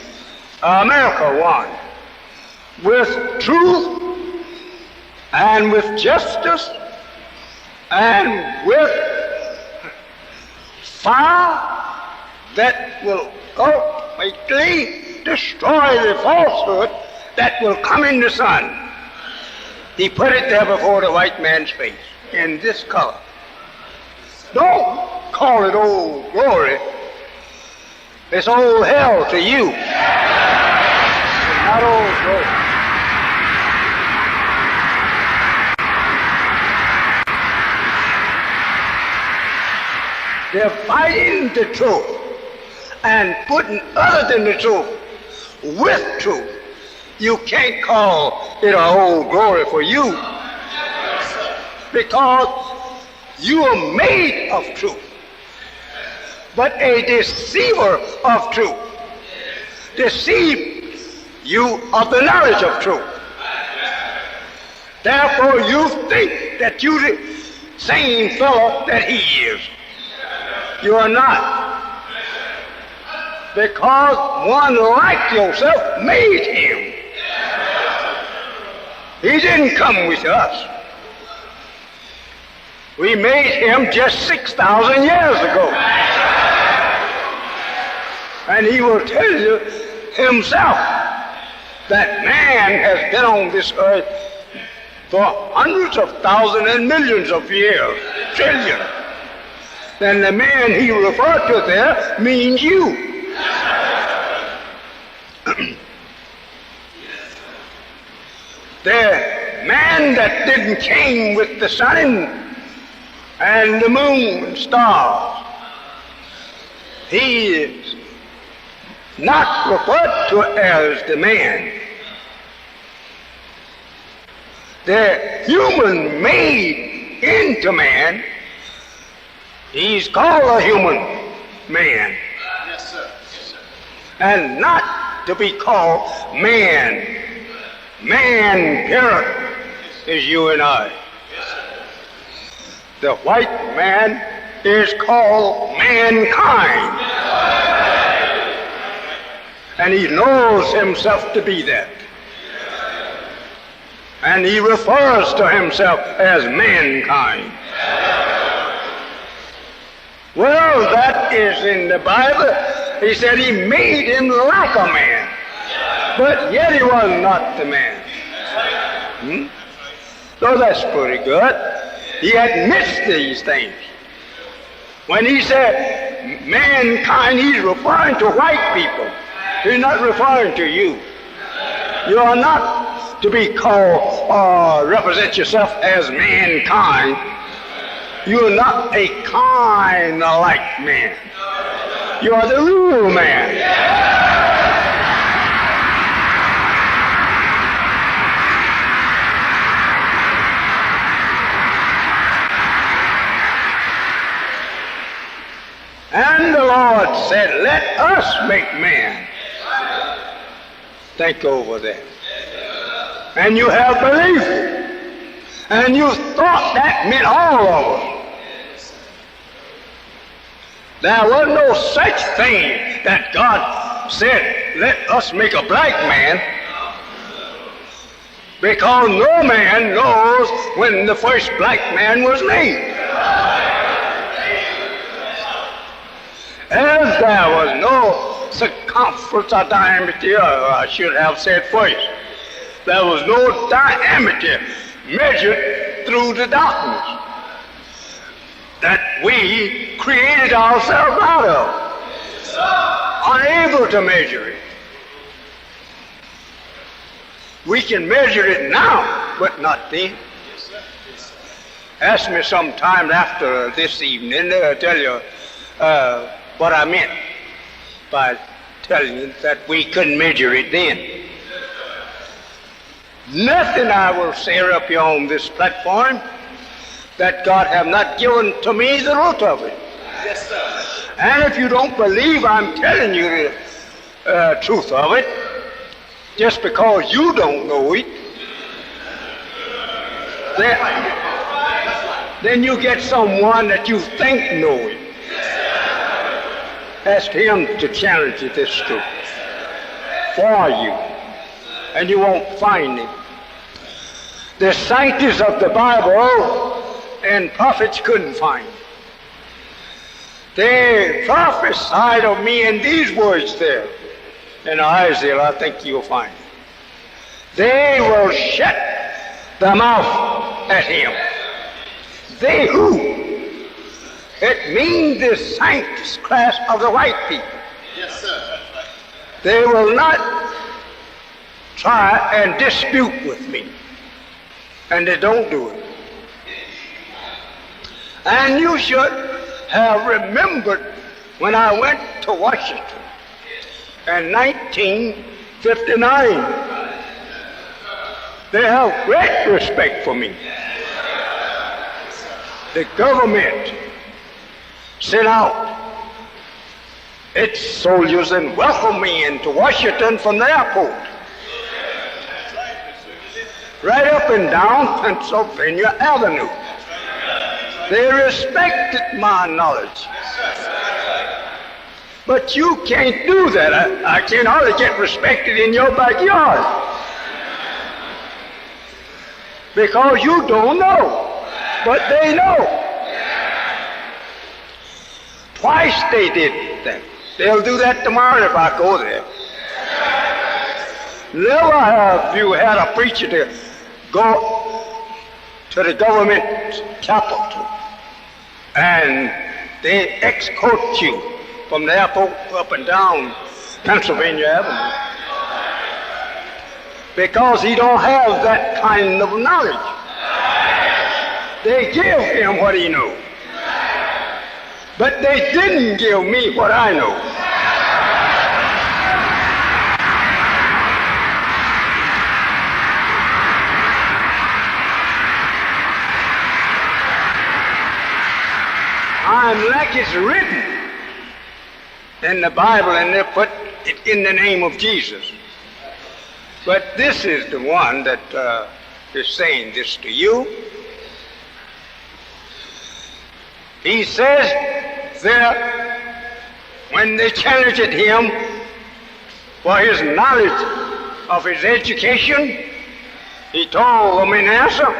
America one with truth and with justice and with fire that will ultimately destroy the falsehood that will come in the sun. He put it there before the white man's face in this color. Don't call it old glory. It's old hell to you. It's not old glory. They're fighting the truth and putting other than the truth with truth. You can't call it an old glory for you, because you are made of truth, but a deceiver of truth. Deceive you of the knowledge of truth. Therefore you think that you're the same fellow that he is. You are not, because one like yourself made him. He didn't come with us. We made him just 6,000 years ago. And he will tell you himself that man has been on this earth for hundreds of thousands and millions of years, trillions. Then the man he referred to there means you. The man that didn't came with the sun and the moon and stars, he is not referred to as the man. The human made into man, he's called a human man. Yes, sir. Yes, sir. And not to be called man. Man, period, is you and I. The white man is called mankind. And he knows himself to be that. And he refers to himself as mankind. Well, that is in the Bible. He said he made him like a man, but yet he was not the man. So that's pretty good. He admits these things. When he said mankind, he's referring to white people. He's not referring to you. You are not to be called or represent yourself as mankind. You are not a kind-like man. You are the real man. And the Lord said, let us make man. Think over that. And you have belief. And you thought that meant all of us. There was no such thing that God said, let us make a black man, because no man knows when the first black man was made. As there was no circumference or diameter, or I should have said first, there was no diameter measured through the darkness that we created ourselves out of, unable to measure it. We can measure it now, but not then. Ask me sometime after this evening, I'll tell you what I meant by telling you that we couldn't measure it then. Nothing I will say up here on this platform that God have not given to me the root of it. Yes, sir. And if you don't believe I'm telling you the truth of it, just because you don't know it, then you get someone that you think know it. Ask him to challenge this truth for you, and you won't find him. The scientists of the Bible and prophets couldn't find him. They prophesied of me in these words there. In Isaiah, I think you'll find it. They will shut the mouth at him. They who? It means the scientist class of the white people. Yes, sir. They will not try and dispute with me. And they don't do it. And you should have remembered when I went to Washington in 1959. They have great respect for me. The government sent out its soldiers and welcomed me into Washington from the airport. Right up and down Pennsylvania Avenue. They respected my knowledge. But you can't do that. I can't hardly get respected in your backyard. Because you don't know. But they know. Twice they did that. They'll do that tomorrow if I go there. Never have you had a preacher to go to the government capital and they escort you from the airport up and down Pennsylvania Avenue. Because he don't have that kind of knowledge. They give him what he knows. But they didn't give me what I know. I'm like it's written in the Bible, and they put it in the name of Jesus. But this is the one that is saying this to you. He says there, when they challenged him for his knowledge of his education, he told them in answer,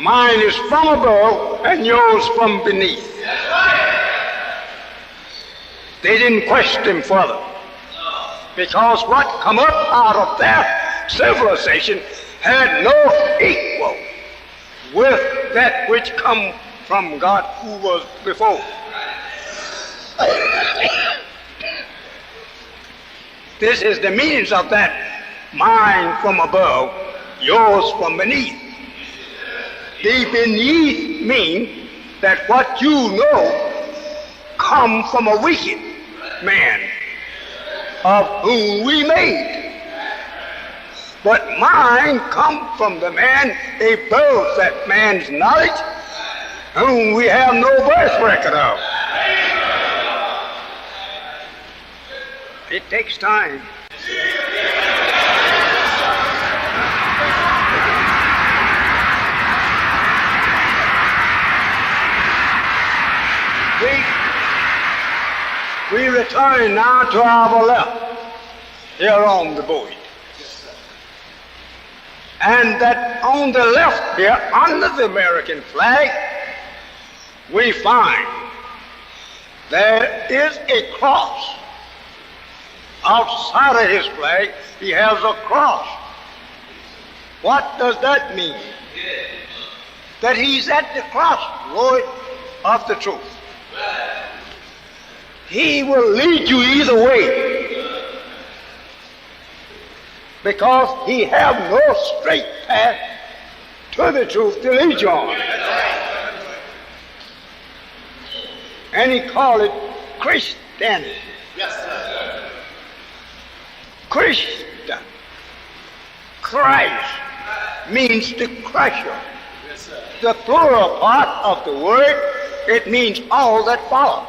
mine is from above and yours from beneath. They didn't question further, because what come up out of their civilization had no equal with that which come from God who was before. This is the meanings of that, mine from above, yours from beneath. The beneath mean that what you know come from a wicked man of whom we made. But mine come from the man above that man's knowledge, whom we have no birth record of. It takes time. We return now to our left, here on the board. And that on the left here, under the American flag, we find there is a cross. Outside of his flag, he has a cross. What does that mean? That he's at the crossroad of the truth. He will lead you either way, because he have no straight path to the truth to lead you on. And he called it Christianity. Yes, sir. Christian. Christ means the crusher. The plural part of the word, it means all that follow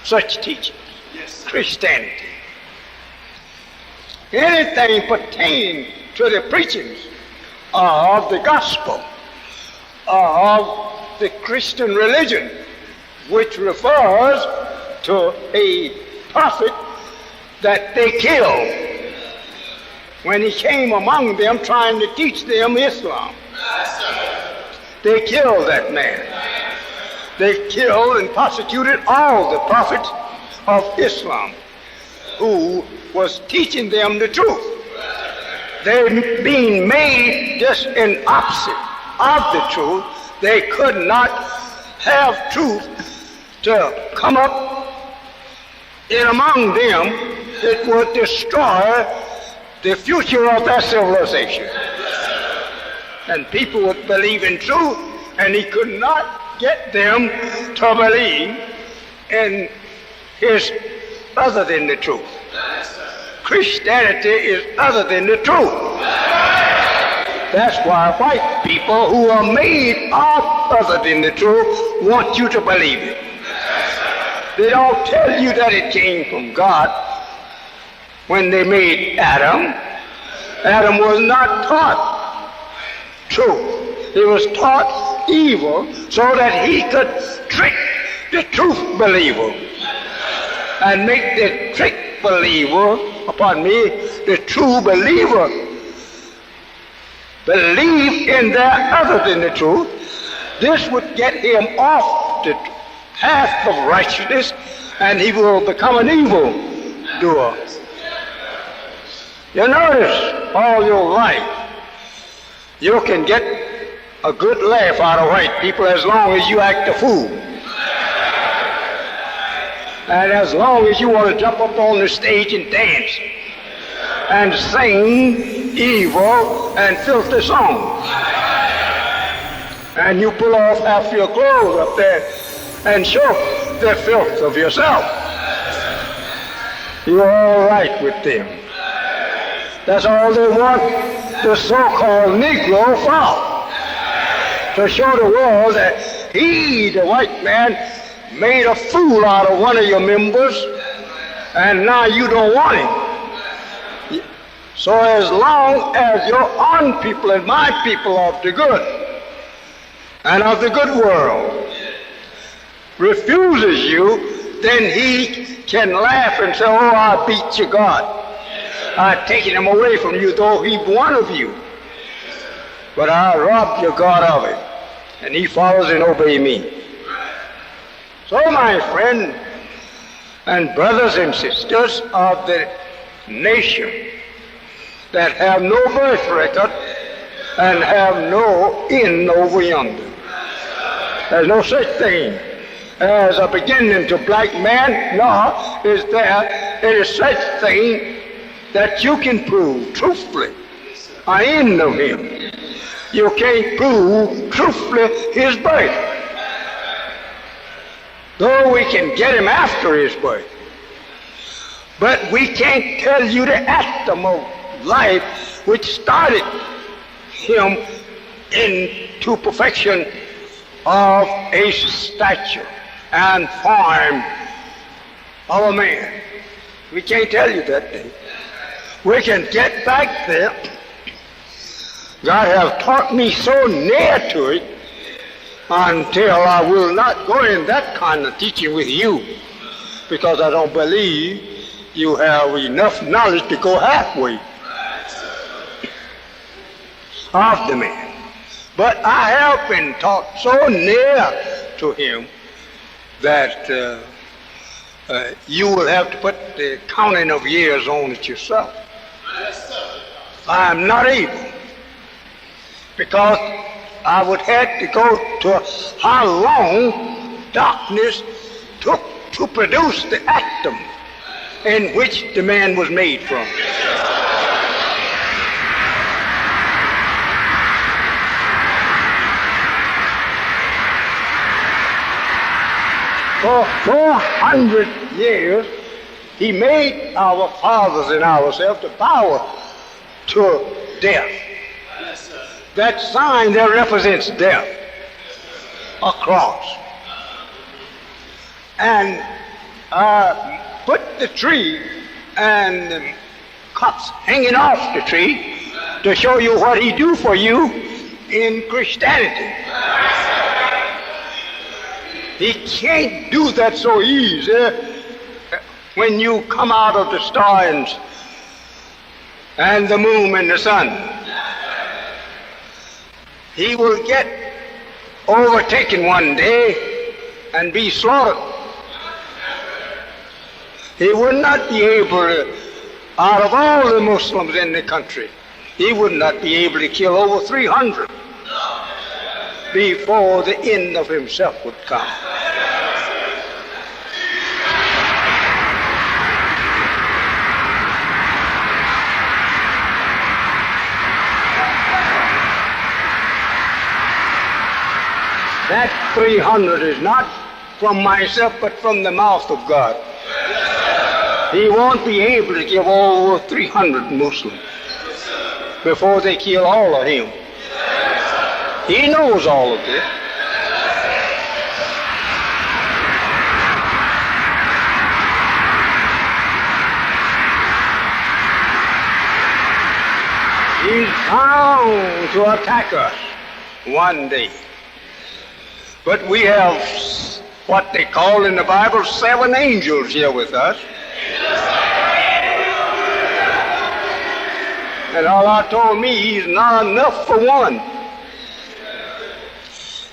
such teaching. Christianity. Anything pertaining to the preachings of the gospel of the Christian religion, which refers to a prophet that they killed when he came among them trying to teach them Islam. They killed that man. They killed and persecuted all the prophets of Islam who was teaching them the truth. They being made just an opposite of the truth. They could not have truth to come up in among them. It would destroy the future of their civilization. And people would believe in truth, and he could not get them to believe in his other than the truth. Christianity is other than the truth. That's why white people who are made of other than the truth want you to believe it. They don't tell you that it came from God. When they made Adam, Adam was not taught truth. He was taught evil so that he could trick the truth believer and make the trick believer, the true believer, believe in their other than the truth. This would get him off the path of righteousness, and he will become an evil doer. You notice all your life, you can get a good laugh out of white people as long as you act a fool. And as long as you want to jump up on the stage and dance and sing evil and filthy songs. And you pull off half your clothes up there and show the filth of yourself. You're all right with them. That's all they want the so-called Negro for. To show the world that he, the white man, made a fool out of one of your members, and now you don't want him. So as long as your own people and my people of the good and of the good world refuses you, then he can laugh and say, oh, I beat you, God. I've taken him away from you, though he one of you. But I robbed your God of it, and he follows and obeys me. So, my friend and brothers and sisters of the nation that have no birth record and have no inn over yonder, there's no such thing as a beginning to black man, nor is there any such thing that you can prove truthfully an inn of him. You can't prove truthfully his birth. Though we can get him after his birth. But we can't tell you the atom of life which started him into perfection of a stature and form of a man. We can't tell you that thing. We can get back there. God have taught me so near to it until I will not go in that kind of teaching with you, because I don't believe you have enough knowledge to go halfway of the man. But I have been taught so near to him that you will have to put the counting of years on it yourself. I am not able, because I would have to go to how long darkness took to produce the atom in which the man was made from. For 400 years, he made our fathers and ourselves to bow to death. That sign there represents death, a cross. And put the tree and the cups hanging off the tree to show you what he do for you in Christianity. He can't do that so easy when you come out of the stars and the moon and the sun. He will get overtaken one day and be slaughtered. He would not be able to, out of all the Muslims in the country, he would not be able to kill over 300 before the end of himself would come. That 300 is not from myself, but from the mouth of God. He won't be able to give over 300 Muslims before they kill all of him. He knows all of this. He's bound to attack us one day. But we have what they call in the Bible 7 angels here with us. And Allah told me he's not enough for one.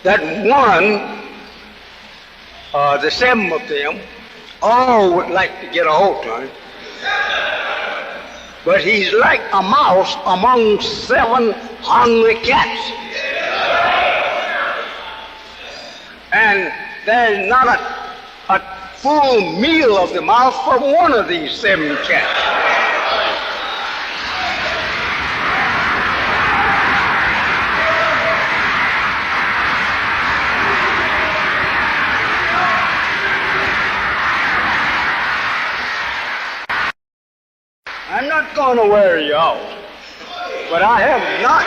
That one, the 7 of them, all would like to get a hold of him. But he's like a mouse among 7 hungry cats. And there's not a full meal of the mouth for one of these 7 cats. I'm not going to wear you out, but I have not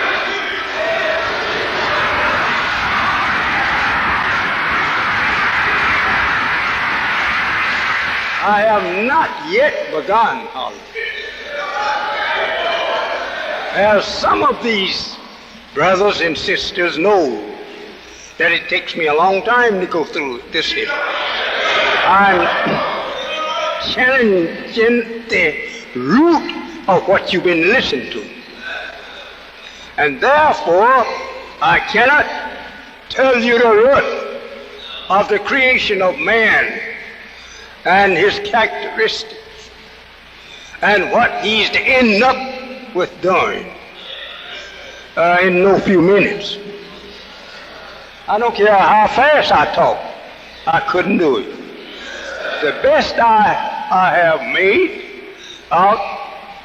yet begun, Holly. As some of these brothers and sisters know that it takes me a long time to go through this here. I'm challenging the root of what you've been listening to. And therefore, I cannot tell you the root of the creation of man and his characteristics and what he's to end up with doing in no few minutes. I don't care how fast I talk, I couldn't do it. The best I have made out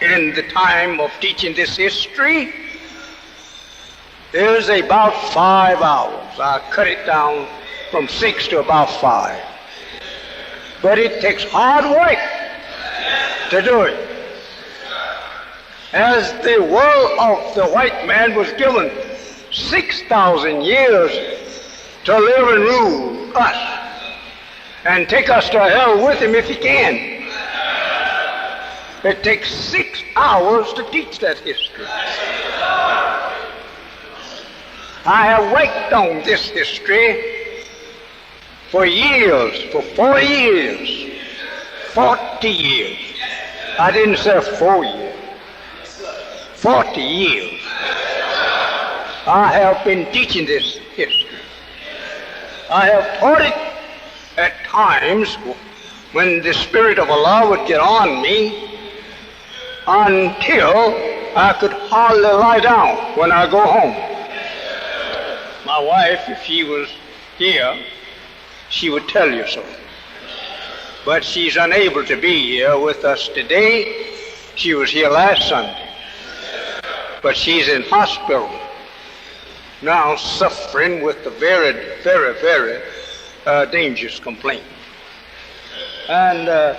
in the time of teaching this history is about 5 hours. I cut it down from 6 to about 5. But it takes hard work to do it. As the world of the white man was given 6,000 years to live and rule us and take us to hell with him if he can. It takes 6 hours to teach that history. I have worked on this history for years, for 40 years, 40 years. I didn't say 4 years, 40 years. I have been teaching this history. I have taught it at times when the Spirit of Allah would get on me until I could hardly lie down when I go home. My wife, if she was here, she would tell you so. But she's unable to be here with us today. She was here last Sunday. But she's in hospital now, suffering with a very, very, very dangerous complaint. And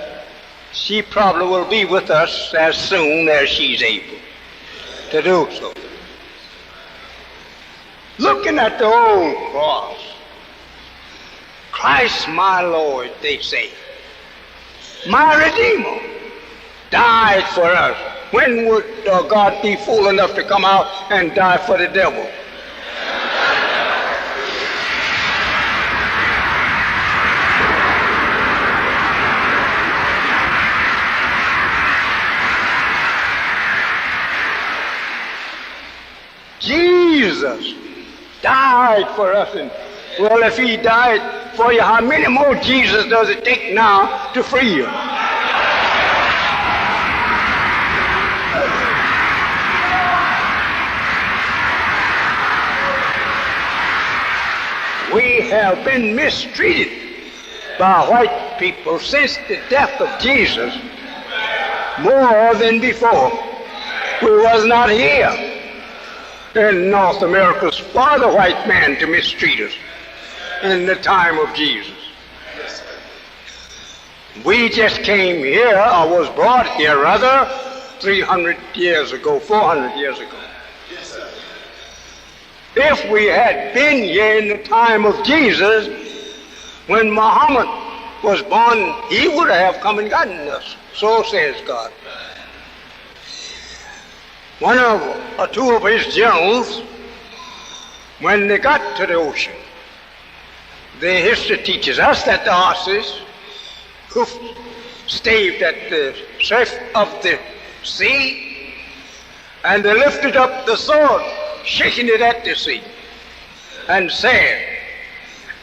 she probably will be with us as soon as she's able to do so. looking at the old cross. Christ my Lord, they say, my Redeemer, died for us. When would God be fool enough to come out and die for the devil? Jesus died for us. And, well, if he died for you, how many more Jesus does it take now to free you? We have been mistreated by white people since the death of Jesus more than before. We was not here in North America for the white man to mistreat us in the time of Jesus. We just came here, or was brought here rather, 300 years ago, 400 years ago. If we had been here in the time of Jesus, when Muhammad was born, he would have come and gotten us. So says God. One or two of his generals, when they got to the ocean, the history teaches us that the horses who staved at the surface of the sea, and they lifted up the sword, shaking it at the sea, and said,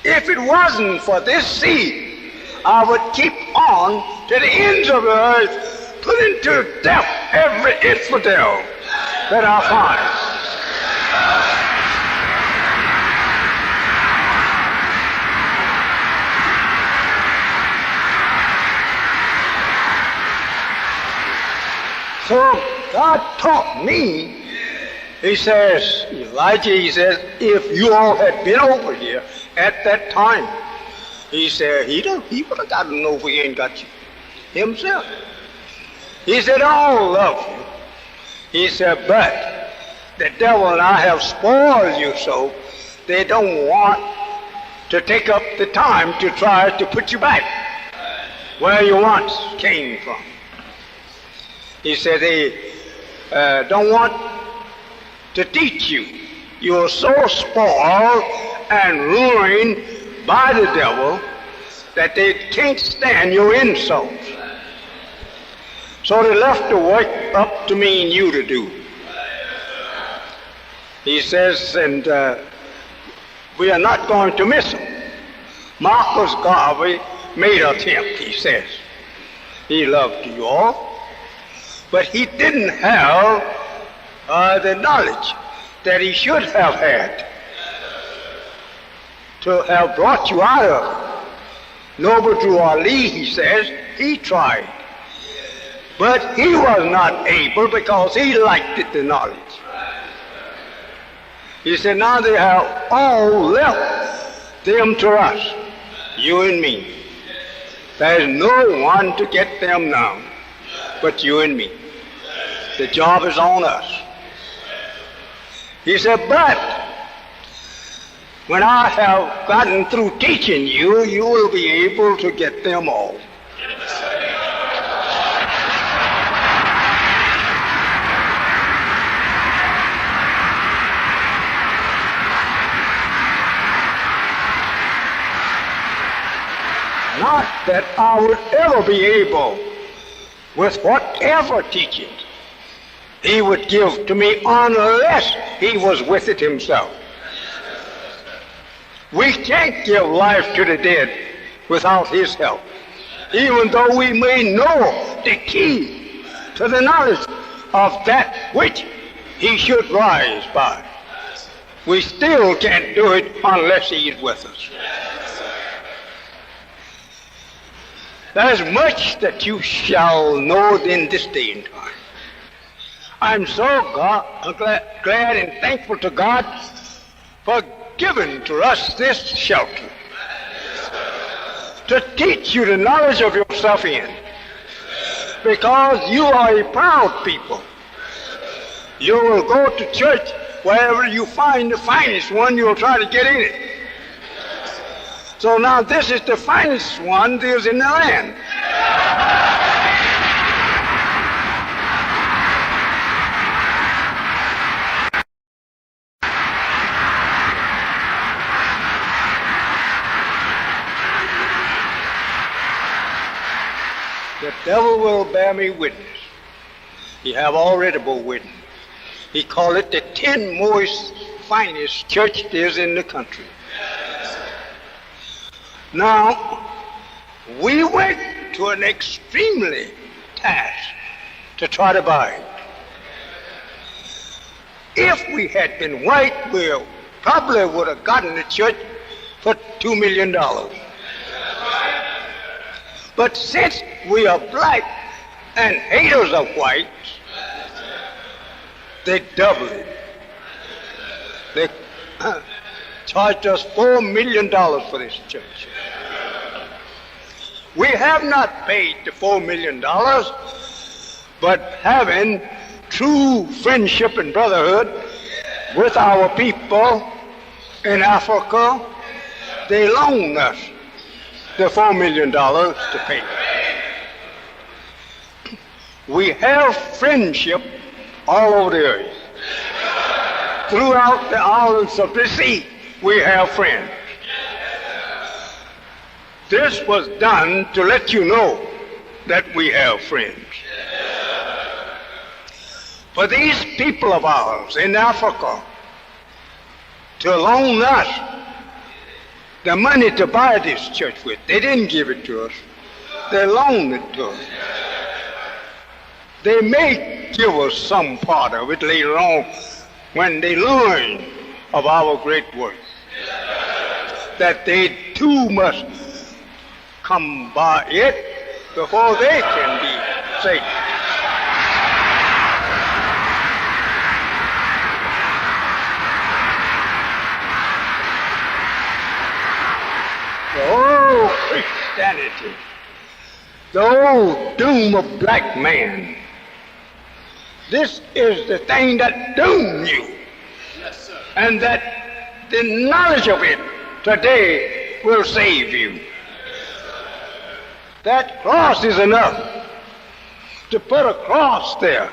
if it wasn't for this sea, I would keep on to the ends of the earth, putting to death every infidel that I find. So God taught me. He says, Elijah, he says, if you all had been over here at that time, he said, he would have gotten over here and got you himself. He said, all love you. He said, but the devil and I have spoiled you so they don't want to take up the time to try to put you back where you once came from. He said, they don't want to teach you. You're so spoiled and ruined by the devil that they can't stand your insults. So they left the work up to me and you to do. He says, and we are not going to miss him. Marcus Garvey made an attempt, he says. He loved you all, but he didn't have the knowledge that he should have had to have brought you out of it. Noble Drew Ali, he says, he tried. But he was not able because he lacked the knowledge. He said, now they have all left them to us, you and me. There is no one to get them now but you and me. The job is on us. He said, but when I have gotten through teaching you, you will be able to get them all. Not that I would ever be able, with whatever teaching he would give to me, unless he was with it himself. We can't give life to the dead without his help. Even though we may know the key to the knowledge of that which he should rise by, we still can't do it unless he is with us. There's much that you shall know in this day and time. I'm so glad and thankful to God for giving to us this shelter to teach you the knowledge of yourself in, because you are a proud people. You will go to church Wherever you find the finest one, you'll try to get in it. So now this is the finest one that is in the land. The devil will bear me witness. He have already bore witness. He called it the 10 most finest church there's in the country. Now, we went to an extremely task to try to buy it. If we had been white, we probably would have gotten the church for $2 million. But since we are black and haters of whites, they doubled it. They charged us $4 million for this church. We have not paid the $4 million, but having true friendship and brotherhood with our people in Africa, they loaned us the $4 million to pay. We have friendship all over the earth. Throughout the islands of the sea, we have friends. This was done to let you know that we have friends. For these people of ours in Africa to loan us the money to buy this church with, they didn't give it to us. They loaned it to us. They may give us some part of it later on when they learn of our great work, that they too must come by it before they can be saved. Oh, Christianity, the old doom of black man. This is the thing that doomed you. Yes, sir. And that the knowledge of it today will save you. That cross is enough to put a cross there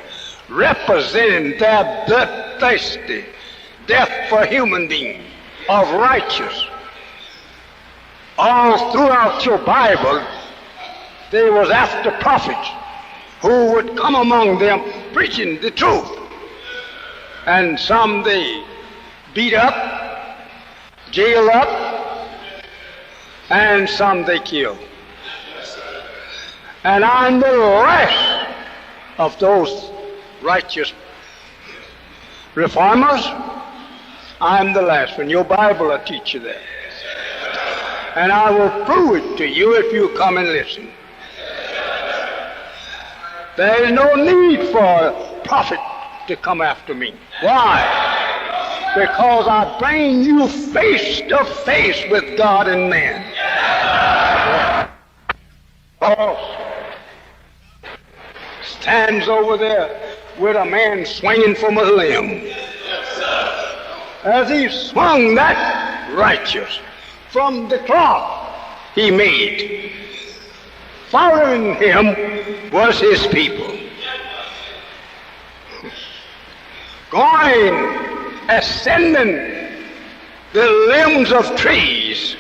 representing their bloodthirsty death for human beings of righteous. All throughout your Bible, there was after prophets who would come among them preaching the truth. And some they beat up, jail up, and some they killed. And I'm the last of those righteous reformers. I'm the last one. Your Bible will teach you that. And I will prove it to you if you come and listen. There is no need for a prophet to come after me. Why? Because I bring you face to face with God and man. Oh, stands over there with a man swinging from a limb. As he swung that righteous from the cross he made, following him was his people. Going, ascending the limbs of trees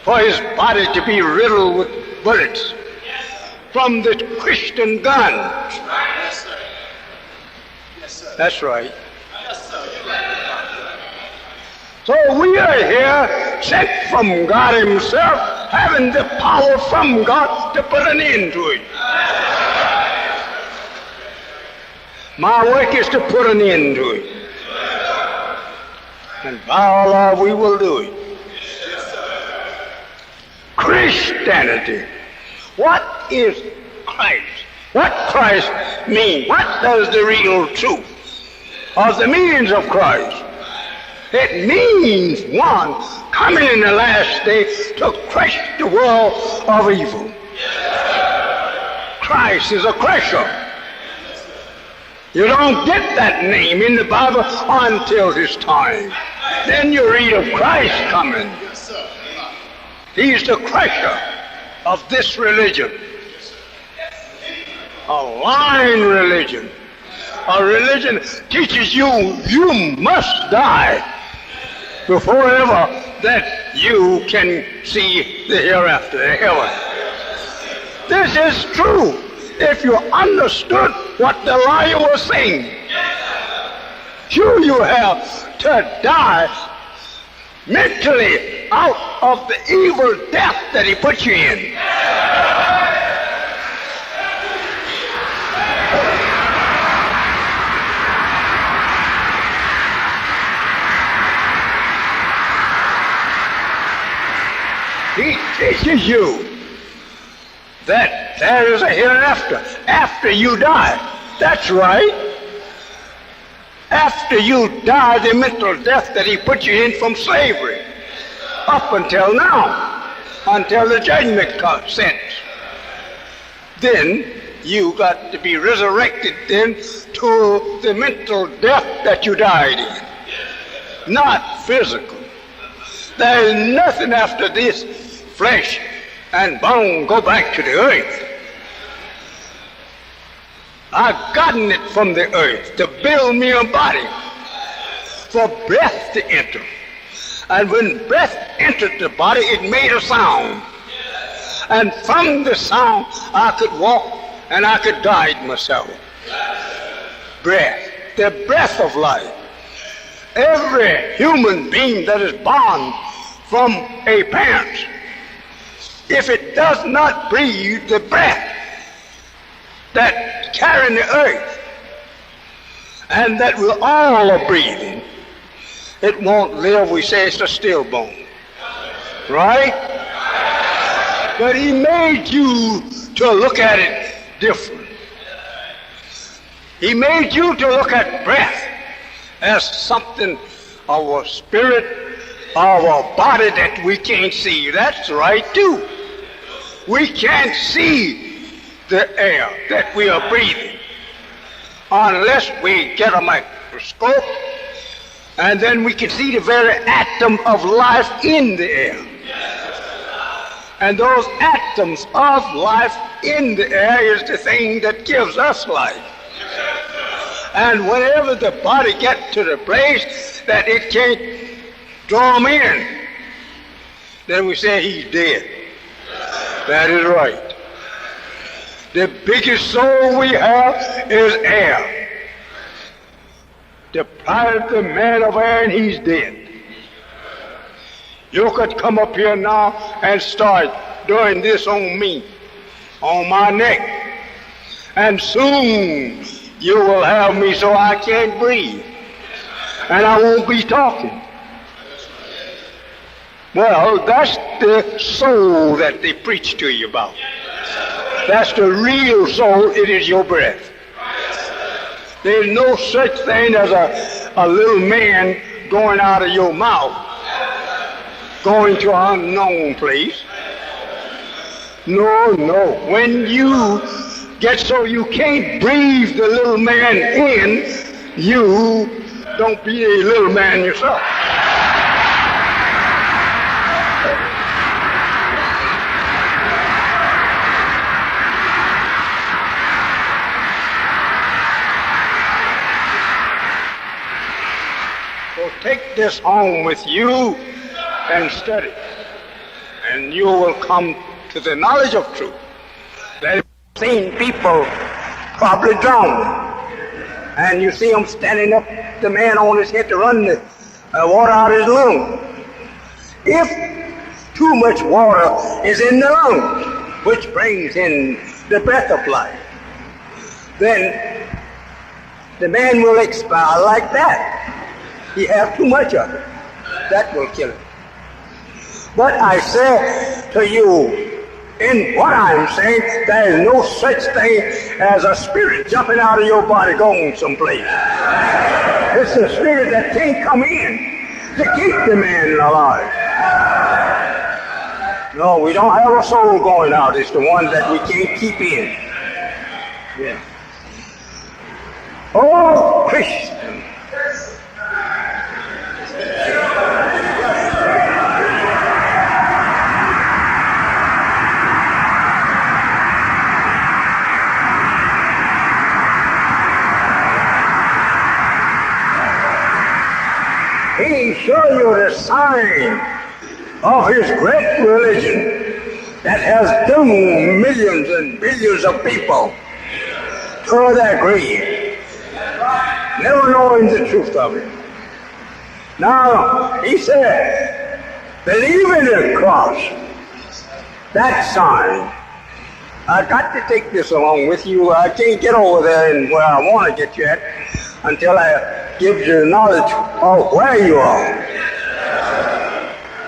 for his body to be riddled with bullets from the Christian gun. Yes, sir. Yes, sir. That's right. Yes, sir. So we are here sent from God himself, having the power from God to put an end to it. My work is to put an end to it. And by Allah, we will do it. Christianity. What is Christ? What Christ mean? What does the real truth of the meanings of Christ? It means one coming in the last day to crush the world of evil. Christ is a crusher. You don't get that name in the Bible until his time. Then you read of Christ coming. Yes, sir. He's the crusher of this religion. A lying religion. A religion teaches you must die before ever that you can see the hereafter, the heaven. This is true if you understood what the liar was saying. Sure, you have to die mentally out of the evil death that he put you in. He teaches you that there is a hereafter after you die. That's right. After you die, the mental death that he put you in from slavery, up until now, until the judgment comes, then you got to be resurrected then to the mental death that you died in, not physical. There is nothing after this. Flesh and bone go back to the earth. I've gotten it from the earth to build me a body for breath to enter. And when breath entered the body, it made a sound. And from the sound, I could walk and I could guide myself. Breath, the breath of life. Every human being that is born from a parent, if it does not breathe the breath that carrying the earth and that we all are breathing, it won't live. We say it's a stillborn, right? But he made you to look at it different. He made you to look at breath as something of a spirit, of a body that we can't see. That's right too. We can't see the air that we are breathing unless we get a microscope, and then we can see the very atom of life in the air. And those atoms of life in the air is the thing that gives us life. And whenever the body gets to the place that it can't draw them in, then we say he's dead. That is right. The biggest soul we have is air. Deprive the man of air and he's dead. You could come up here now and start doing this on me, on my neck, and soon you will have me so I can't breathe, and I won't be talking. Well, that's the soul that they preach to you about. That's the real soul. It is your breath. There's no such thing as a little man going out of your mouth, going to an unknown place. No. When you get so you can't breathe the little man in, you don't be a little man yourself. So take this home with you and study, and you will come to the knowledge of truth. That you've seen people probably drown, and you see them standing up, the man on his head to run the water out of his lungs. If too much water is in the lungs, which brings in the breath of life, then the man will expire like that. He has too much of it. That will kill him. But I say to you, in what I'm saying, there is no such thing as a spirit jumping out of your body going someplace. It's a spirit that can't come in to keep the man alive. No, we don't have a soul going out. It's the one that we can't keep in. Yeah. Oh, Christian. He showed you the sign of his great religion that has doomed millions and billions of people to their grave, never knowing the truth of it. Now, he said, believe in the cross, that sign. I've got to take this along with you. I can't get over there and where I want to get you at until I give you the knowledge of where you are.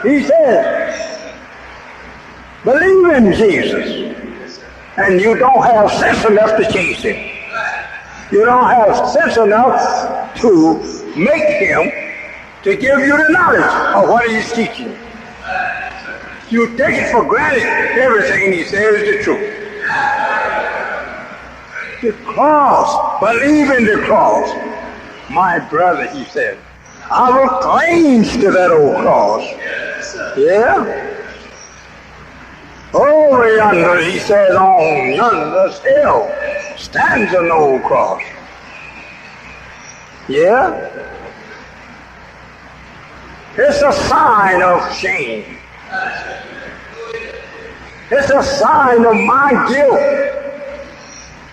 He said, believe in Jesus, and you don't have sense enough to chase him. You don't have sense enough to make him to give you the knowledge of what he's teaching. You take it for granted everything he says is the truth. The cross, believe in the cross. My brother, he said, I will cling to that old cross. Yeah? Over yonder, he says, on yonder's hill stands an old cross. Yeah? It's a sign of shame. It's a sign of my guilt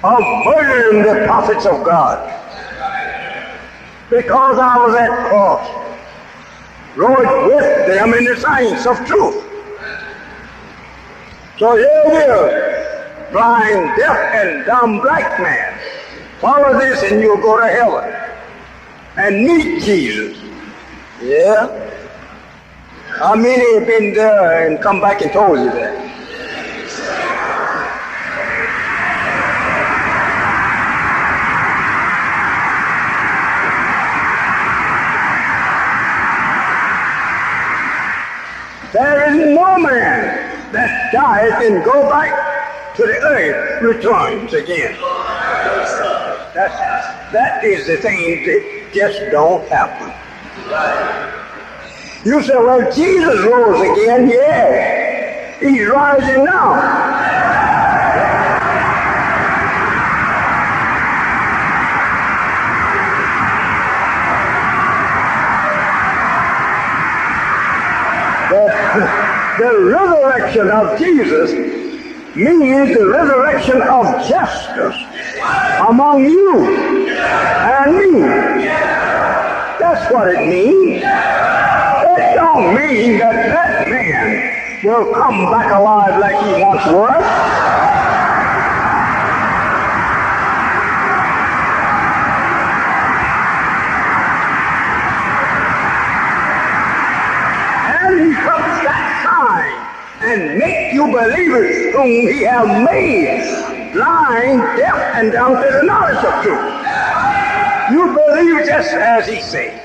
of murdering the prophets of God. Because I was at cross, rode with them in the science of truth. So here it is, blind, deaf, and dumb black man. Follow this and you'll go to heaven and meet Jesus. Yeah? How many have been there and come back and told you that? There is no man that dies and go back to the earth returns again. That is the thing that just don't happen. You say, well, Jesus rose again. Yeah, he's rising now. The resurrection of Jesus means the resurrection of justice among you and me. That's what it means. It don't mean that that man will come back alive like he once was. And make you believers whom he has made blind, deaf, and dumb to the knowledge of truth. You believe just as he said.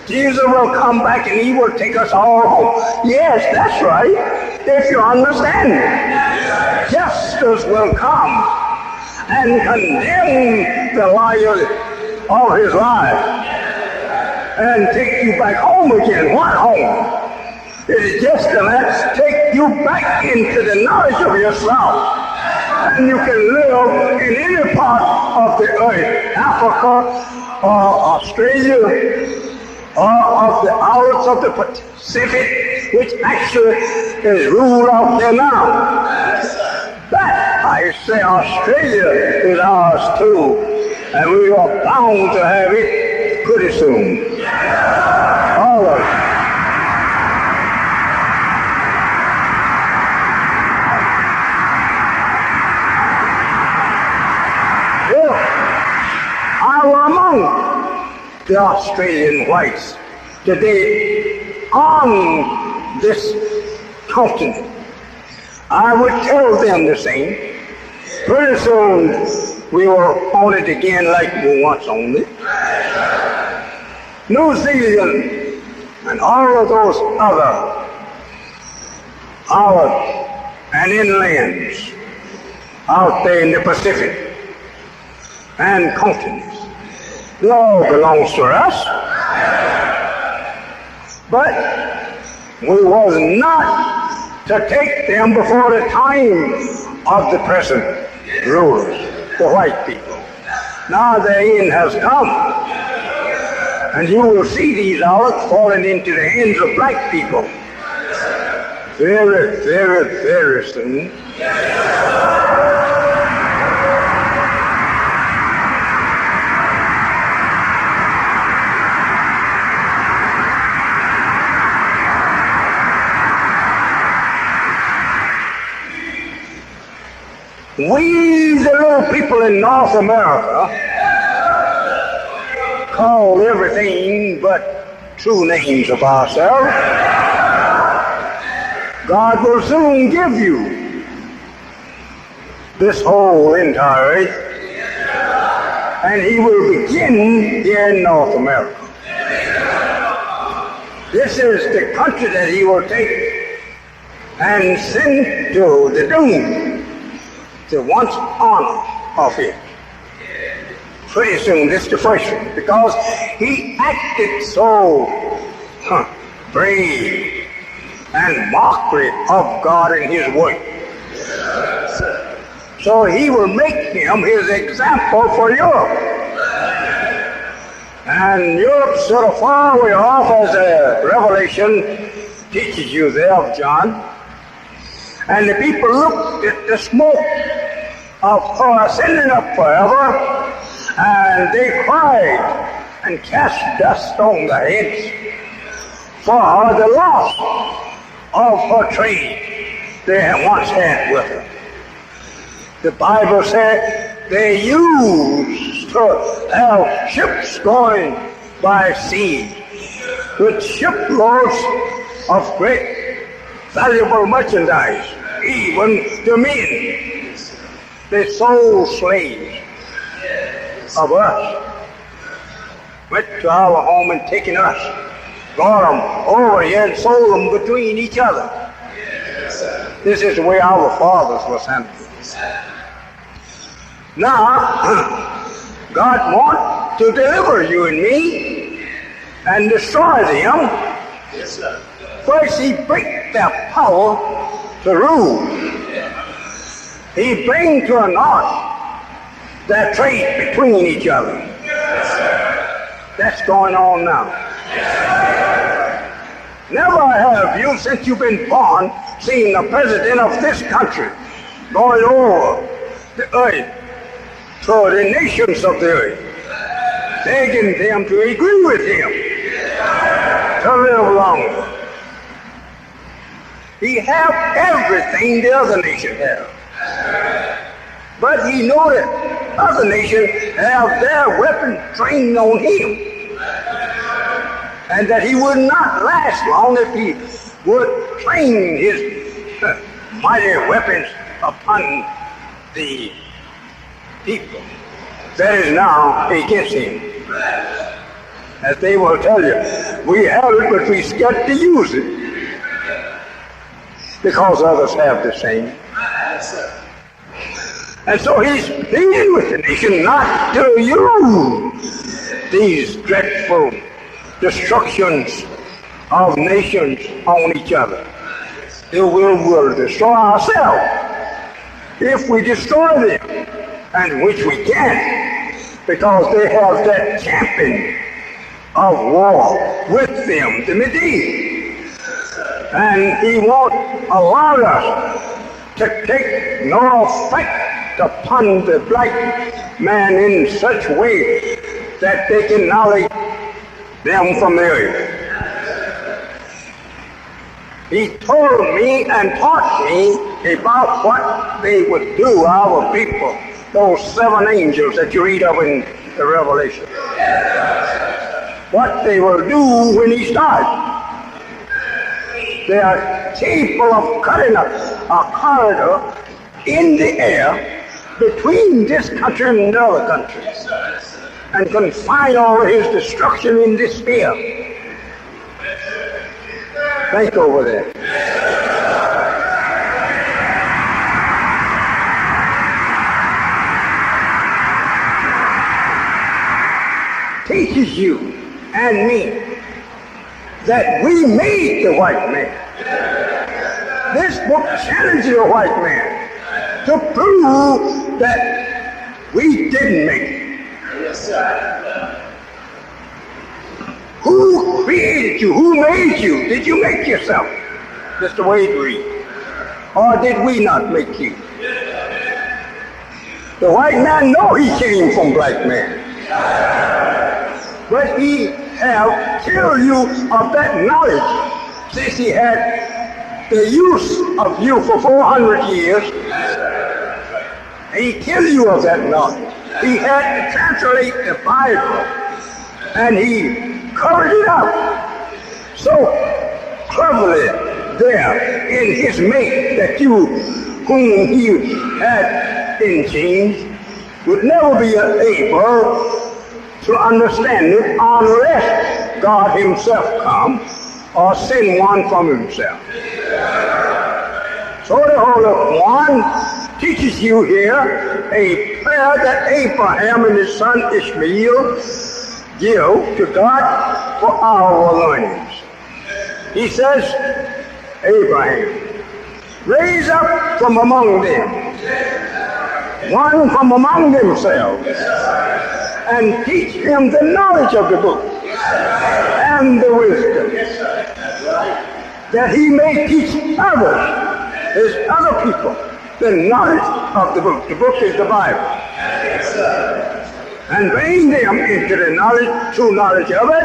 Jesus will come back and he will take us all home. Yes, that's right, if you understand it. Justice will come and condemn the liar of his life and take you back home again. What home? It is just to take you back into the knowledge of yourself. And you can live in any part of the earth, Africa or Australia or of the islands of the Pacific, which actually is ruled out there now. That, I say, Australia is ours too. And we are bound to have it pretty soon. All of it. Among the Australian whites today on this continent, I would tell them the same. Pretty soon we will own it again like we once owned it. New Zealand and all of those other islands and inlands out there in the Pacific and continents. law belongs to us. But we was not to take them before the time of the present rulers, the white people. Now the end has come, and you will see these olives falling into the hands of black people very, very, very soon. We, the little people in North America, call everything but true names of ourselves. God will soon give you this whole entire earth, and he will begin here in North America. This is the country that he will take and send to the doom, the once honor of it. Pretty soon, this is the first one, because he acted so brave and mockery of God and his word. So he will make him his example for Europe. And Europe sort of far way off, as the Revelation teaches you there of John. And the people looked at the smoke of her ascending up forever, and they cried and cast dust on their heads for the loss of her trade they had once had with her. The Bible said they used to have ships going by sea with shiploads of great valuable merchandise, even to men. They sold slaves of us, went to our home and taken us, brought them over here and sold them between each other. This is the way our fathers was handled. Now, God wants to deliver you and me and destroy them. First, he breaks their power to rule. He brings to a naught their trade between each other. That's going on now. Never have you, since you've been born, seen the president of this country going over the earth to the nations of the earth, begging them to agree with him to live longer. He have everything the other nation have. But he know that other nations have their weapons trained on him, and that he would not last long if he would train his mighty weapons upon the people that is now against him. As they will tell you, we have it, but we're scared to use it because others have the same. And so he's pleading with the nation not to use these dreadful destructions of nations on each other. It will destroy ourselves if we destroy them, and which we can, because they have that champion of war with them, the Median. And he won't allow us to take no effect upon the black man in such a way that they can annihilate them from the earth. He told me and taught me about what they would do, our people, those 7 angels that you read of in the Revelation. What they will do when he starts. They are capable of cutting a corridor in the air between this country and another country, and confine all his destruction in this sphere. Think over that. teaches you and me that we made the white man. This book challenges the white man to prove that we didn't make it. Yes, sir. Who created you? Who made you? Did you make yourself? That's the way it reads. Or did we not make you? The white man know he came from black man. But he have killed you of that knowledge since he had the use of you for 400 years. He killed you of that knowledge. He had to translate the Bible and he covered it up so cleverly there in his mate that you, whom he had in chains, would never be able to understand it unless God himself come or send one from himself. So the Holy One teaches you here a prayer that Abraham and his son Ishmael give to God for our learnings. He says, Abraham, raise up from among them one from among themselves and teach him the knowledge of the book and the wisdom, that he may teach others, his other people, the knowledge of the book. The book is the Bible. And bring them into the knowledge, true knowledge of it,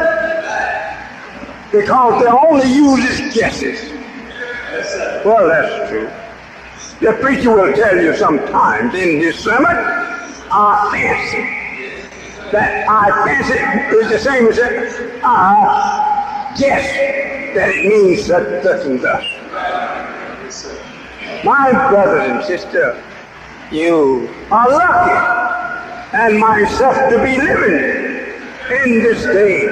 because they only use guesses. Well, that's true. The preacher will tell you sometimes in his sermon, I fancy. That I fancy is the same as I guess that it means such and thus. My brothers and sisters, you are lucky, and myself to be living in this day.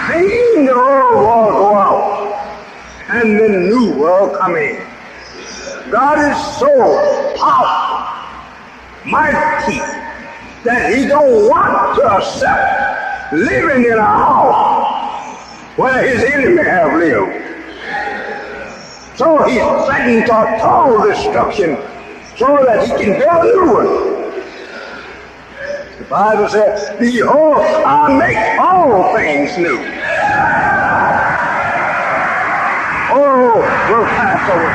Seeing the old world go out and the new world come in. God is so powerful, mighty, that he don't want to accept living in a house where his enemy have lived. So he threatened to total destruction so that he can build a new one. The Bible says, behold, I make all things new. Oh, we'll pass away.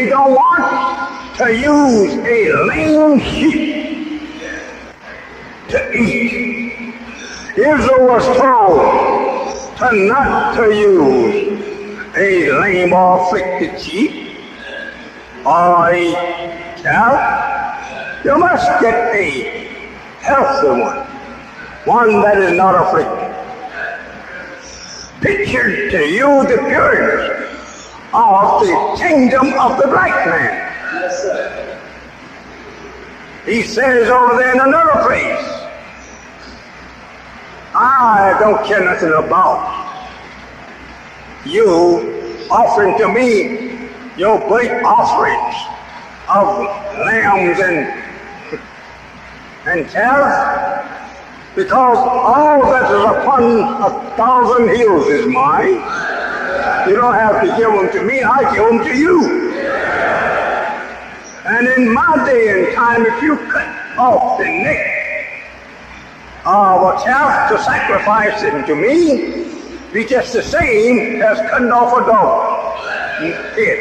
He don't want to use a lame sheep to eat. Israel was told to not to use a lame or afflicted sheep or a cow. You must get a healthy one that is not afflicted. Pictured to you the pureness of the kingdom of the black man. Yes, sir. He says over there in another place, I don't care nothing about you offering to me your great offerings of lambs and calves, because all that is upon 1,000 hills is mine. You don't have to give them to me, I give them to you. And in my day and time, if you cut off the neck of a calf to sacrifice it to me, be just the same as cutting off a dog. Head.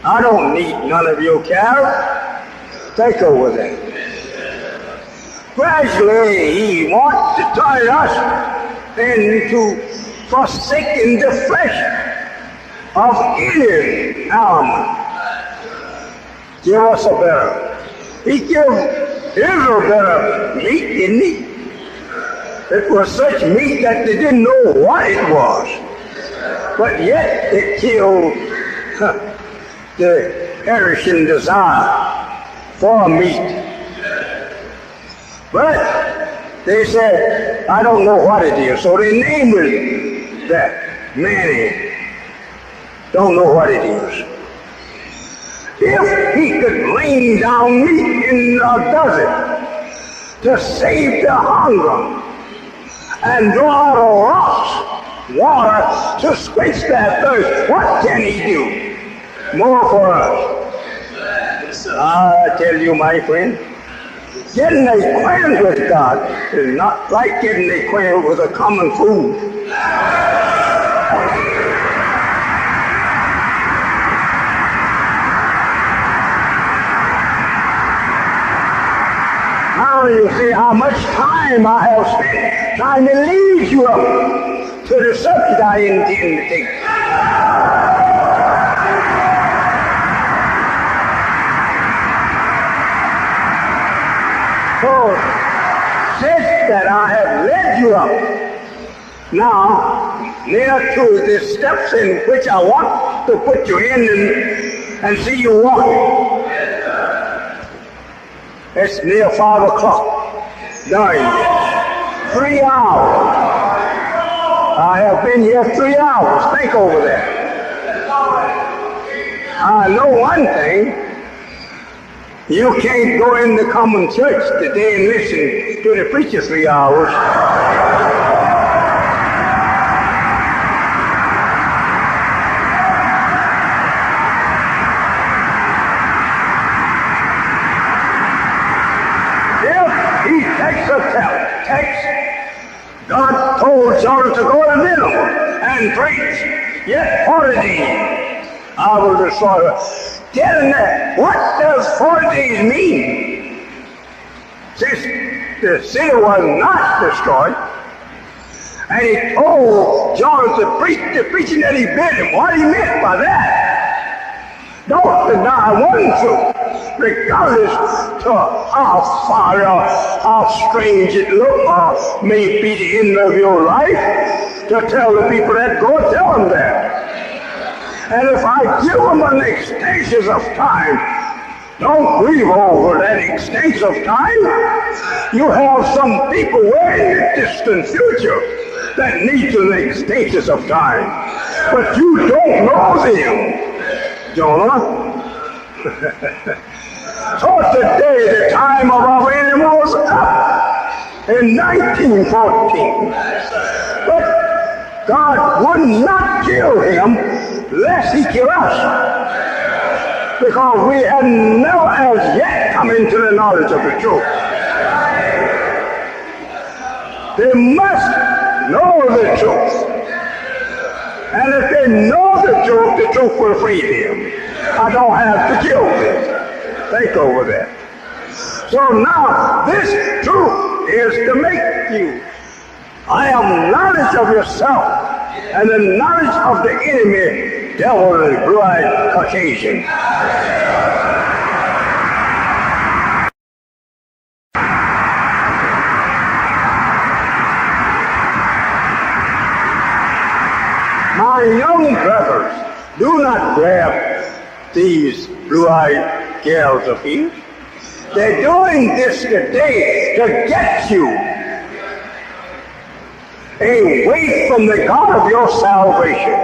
I don't need none of your calf. Take over that. Gradually, he wants to turn us into forsaking the flesh of any animal. Give us a better. He gave Israel better meat, didn't he? It was such meat that they didn't know what it was. But yet it killed the perishing desire for meat. But they said, I don't know what it is. So they named it that. Manny. Don't know what it is. If he could rain down meat in the desert to save the hunger and draw out of rocks water to quench that thirst, what can he do more for us? I tell you, my friend, getting acquainted with God is not like getting acquainted with a common food. Now you see how much time I have spent trying to lead you up to the subject I intend to take. So, since that I have led you up, now near to the steps in which I want to put you in and see you walking. It's near 5 o'clock. Darn 3 hours. I have been here 3 hours. Think over that. I know one thing. You can't go in the common church today and listen to the preacher 3 hours. God told Jonah to go to Nineveh and preach. Yet 40 days I will destroy her. Tell him that. What does 40 days mean? Since the city was not destroyed, and he told Jonah to preach the preaching that he bid him. What he meant by that? Don't deny one truth, regardless to how far or how strange it looks or may be the end of your life, to tell the people that, go tell them that. And if I give them an extension of time, don't grieve over that extension of time. You have some people way in the distant future that need an extension of time. But you don't know them, Jonah. So today, the time of our enemy was up in 1914. But God would not kill him lest he kill us. Because we had never as yet come into the knowledge of the truth. They must know the truth. And if they know the truth will free them. I don't have to kill them. Think over that. So now, this truth is to make you. I have knowledge of yourself and the knowledge of the enemy, devil and blue-eyed Caucasian. My young brothers, do not grab these blue-eyed gals of his. They're doing this today to get you away from the God of your salvation.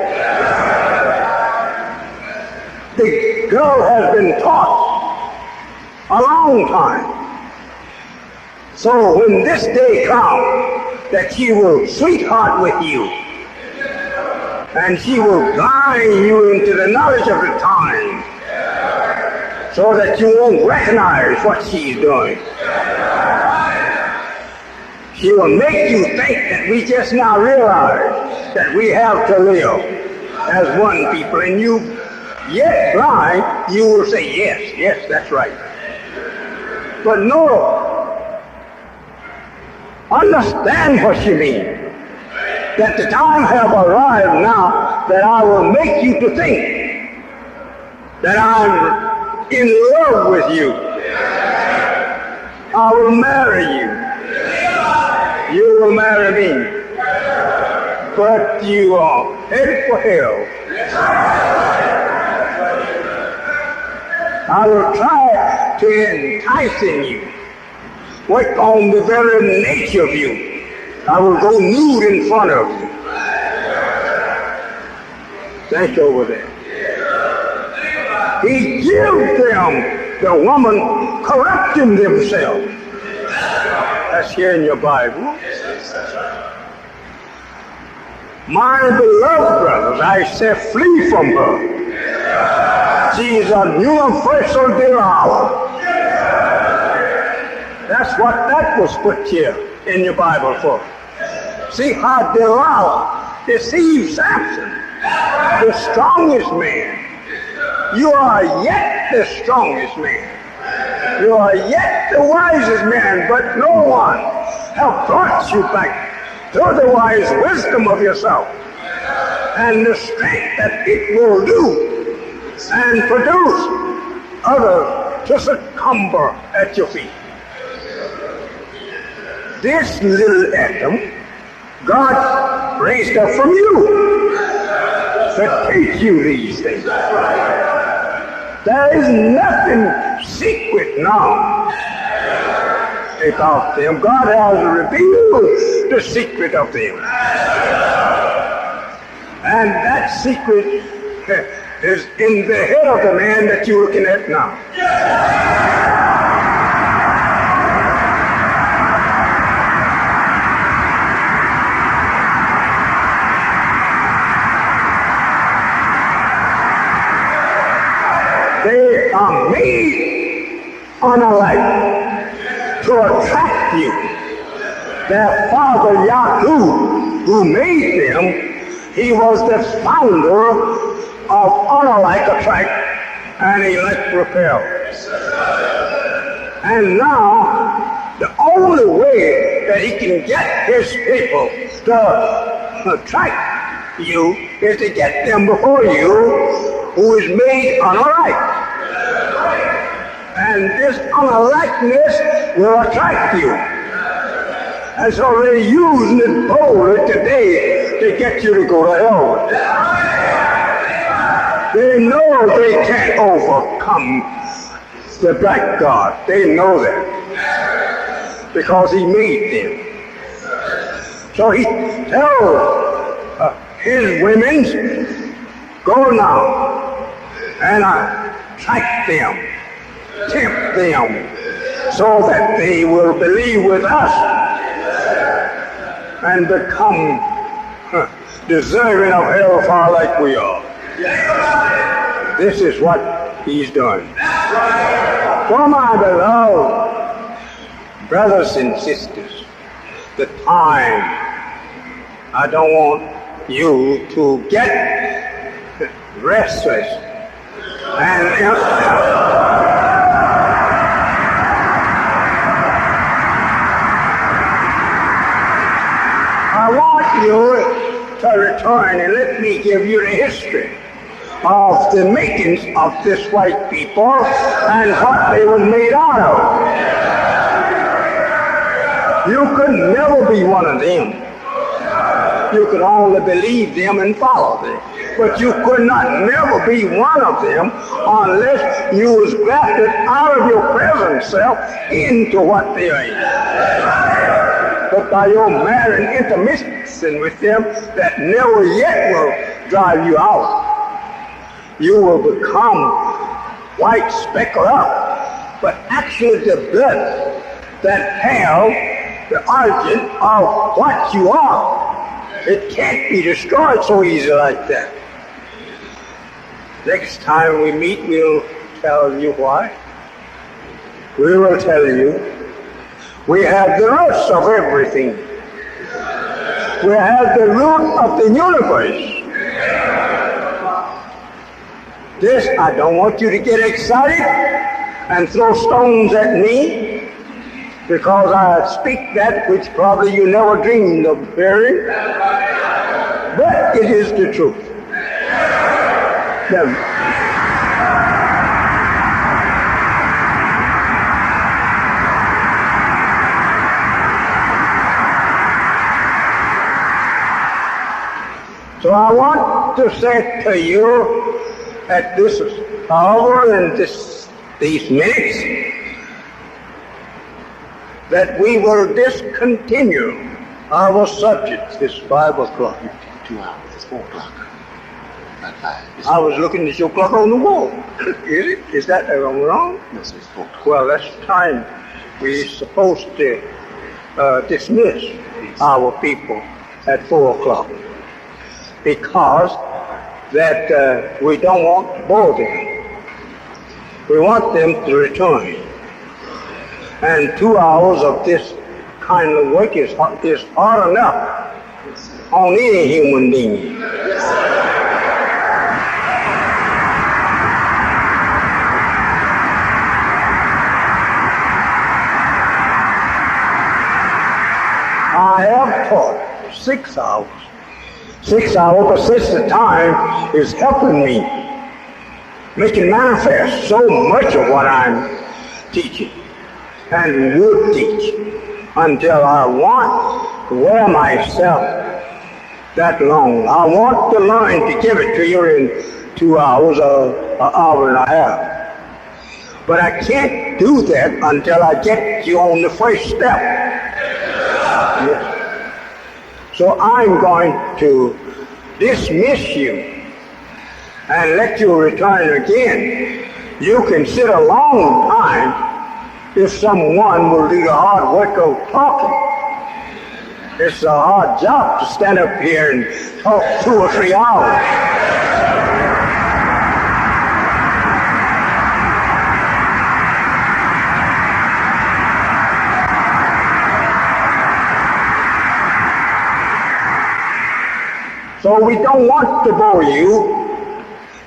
The girl has been taught a long time. So when this day comes, that she will sweetheart with you, and she will guide you into the knowledge of the time, so that you won't recognize what she's doing. She will make you think that we just now realize that we have to live as one people, and you, yet blind, you will say, yes, that's right. But no, understand what she means. That the time have arrived now that I will make you to think that I'm in love with you. I will marry you. You will marry me. But you are headed for hell. I will try to entice you work on the very nature of you. I will go nude in front of you. Think over that. He gives them the woman correcting themselves. That's here in your Bible. My beloved brothers, I say, flee from her. She is a universal devourer. That's what that was put here in your Bible for. See how Delilah deceived Samson, the strongest man. You are yet the strongest man. You are yet the wisest man, but no one have brought you back to the wise wisdom of yourself and the strength that it will do and produce others to succumb at your feet. This little atom, God raised up from you to teach you these things. There is nothing secret now about them. God has revealed the secret of them. And that secret is in the head of the man that you're looking at now. They are made unalike to attract you. Their father Yahoo, who made them, he was the founder of unalike attract and elect repel. And now, the only way that he can get his people to attract you is to get them before you, who is made unalike. And this unalikeness will attract you. And so they're using it boldly today to get you to go to hell. They know they can't overcome the black God. They know that because he made them. So he tells his women, go now and attract them, tempt them, so that they will believe with us and become deserving of hellfire like we are. This is what he's done. For my beloved brothers and sisters, the time, I don't want you to get restless and I want you to return and let me give you the history of the makings of this white people and what they were made out of. You could never be one of them. You could only believe them and follow them. But you could not never be one of them unless you was grafted out of your present self into what they are. But by your marrying intermixing with them, that never yet will drive you out. You will become white speckled up, but actually the blood that have the origin of what you are, it can't be destroyed so easy like that. Next time we meet, we'll tell you why. We will tell you. We have the roots of everything. We have the root of the universe. This, I don't want you to get excited and throw stones at me, because I speak that which probably you never dreamed of hearing, but it is the truth. So I want to say to you at this hour and these minutes, that we will discontinue our subject this 5 o'clock. 2 hours. It's 4 o'clock. Not 5. It's I was looking at your clock on the wall. Is it? Is that wrong? No, sir, it's 4 o'clock. Well, that's the time we're supposed to dismiss our people at 4 o'clock, because that we don't want to bore them. We want them to return. And 2 hours of this kind of work is hard enough on any human being. I have taught 6 hours. 6 hours, but since the time is helping me, making manifest so much of what I'm teaching and would teach, until I want to wear myself that long. I want to learn to give it to you in 2 hours or an hour and a half. But I can't do that until I get you on the first step. Yes. So I'm going to dismiss you and let you return again. You can sit a long time if someone will do the hard work of talking. It's a hard job to stand up here and talk 2 or 3 hours. So we don't want to bore you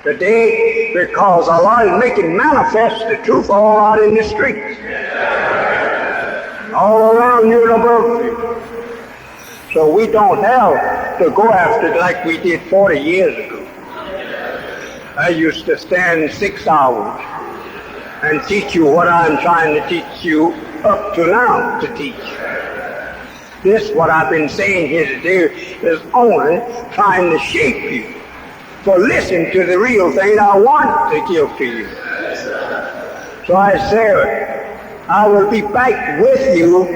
today, because Allah is making manifest the truth all out in the streets, all around you and above you. So we don't have to go after it like we did 40 years ago. I used to stand 6 hours and teach you what I'm trying to teach you up to now to teach. This, what I've been saying here today, is only trying to shape you. For listen to the real thing I want to give to you. So I say, I will be back with you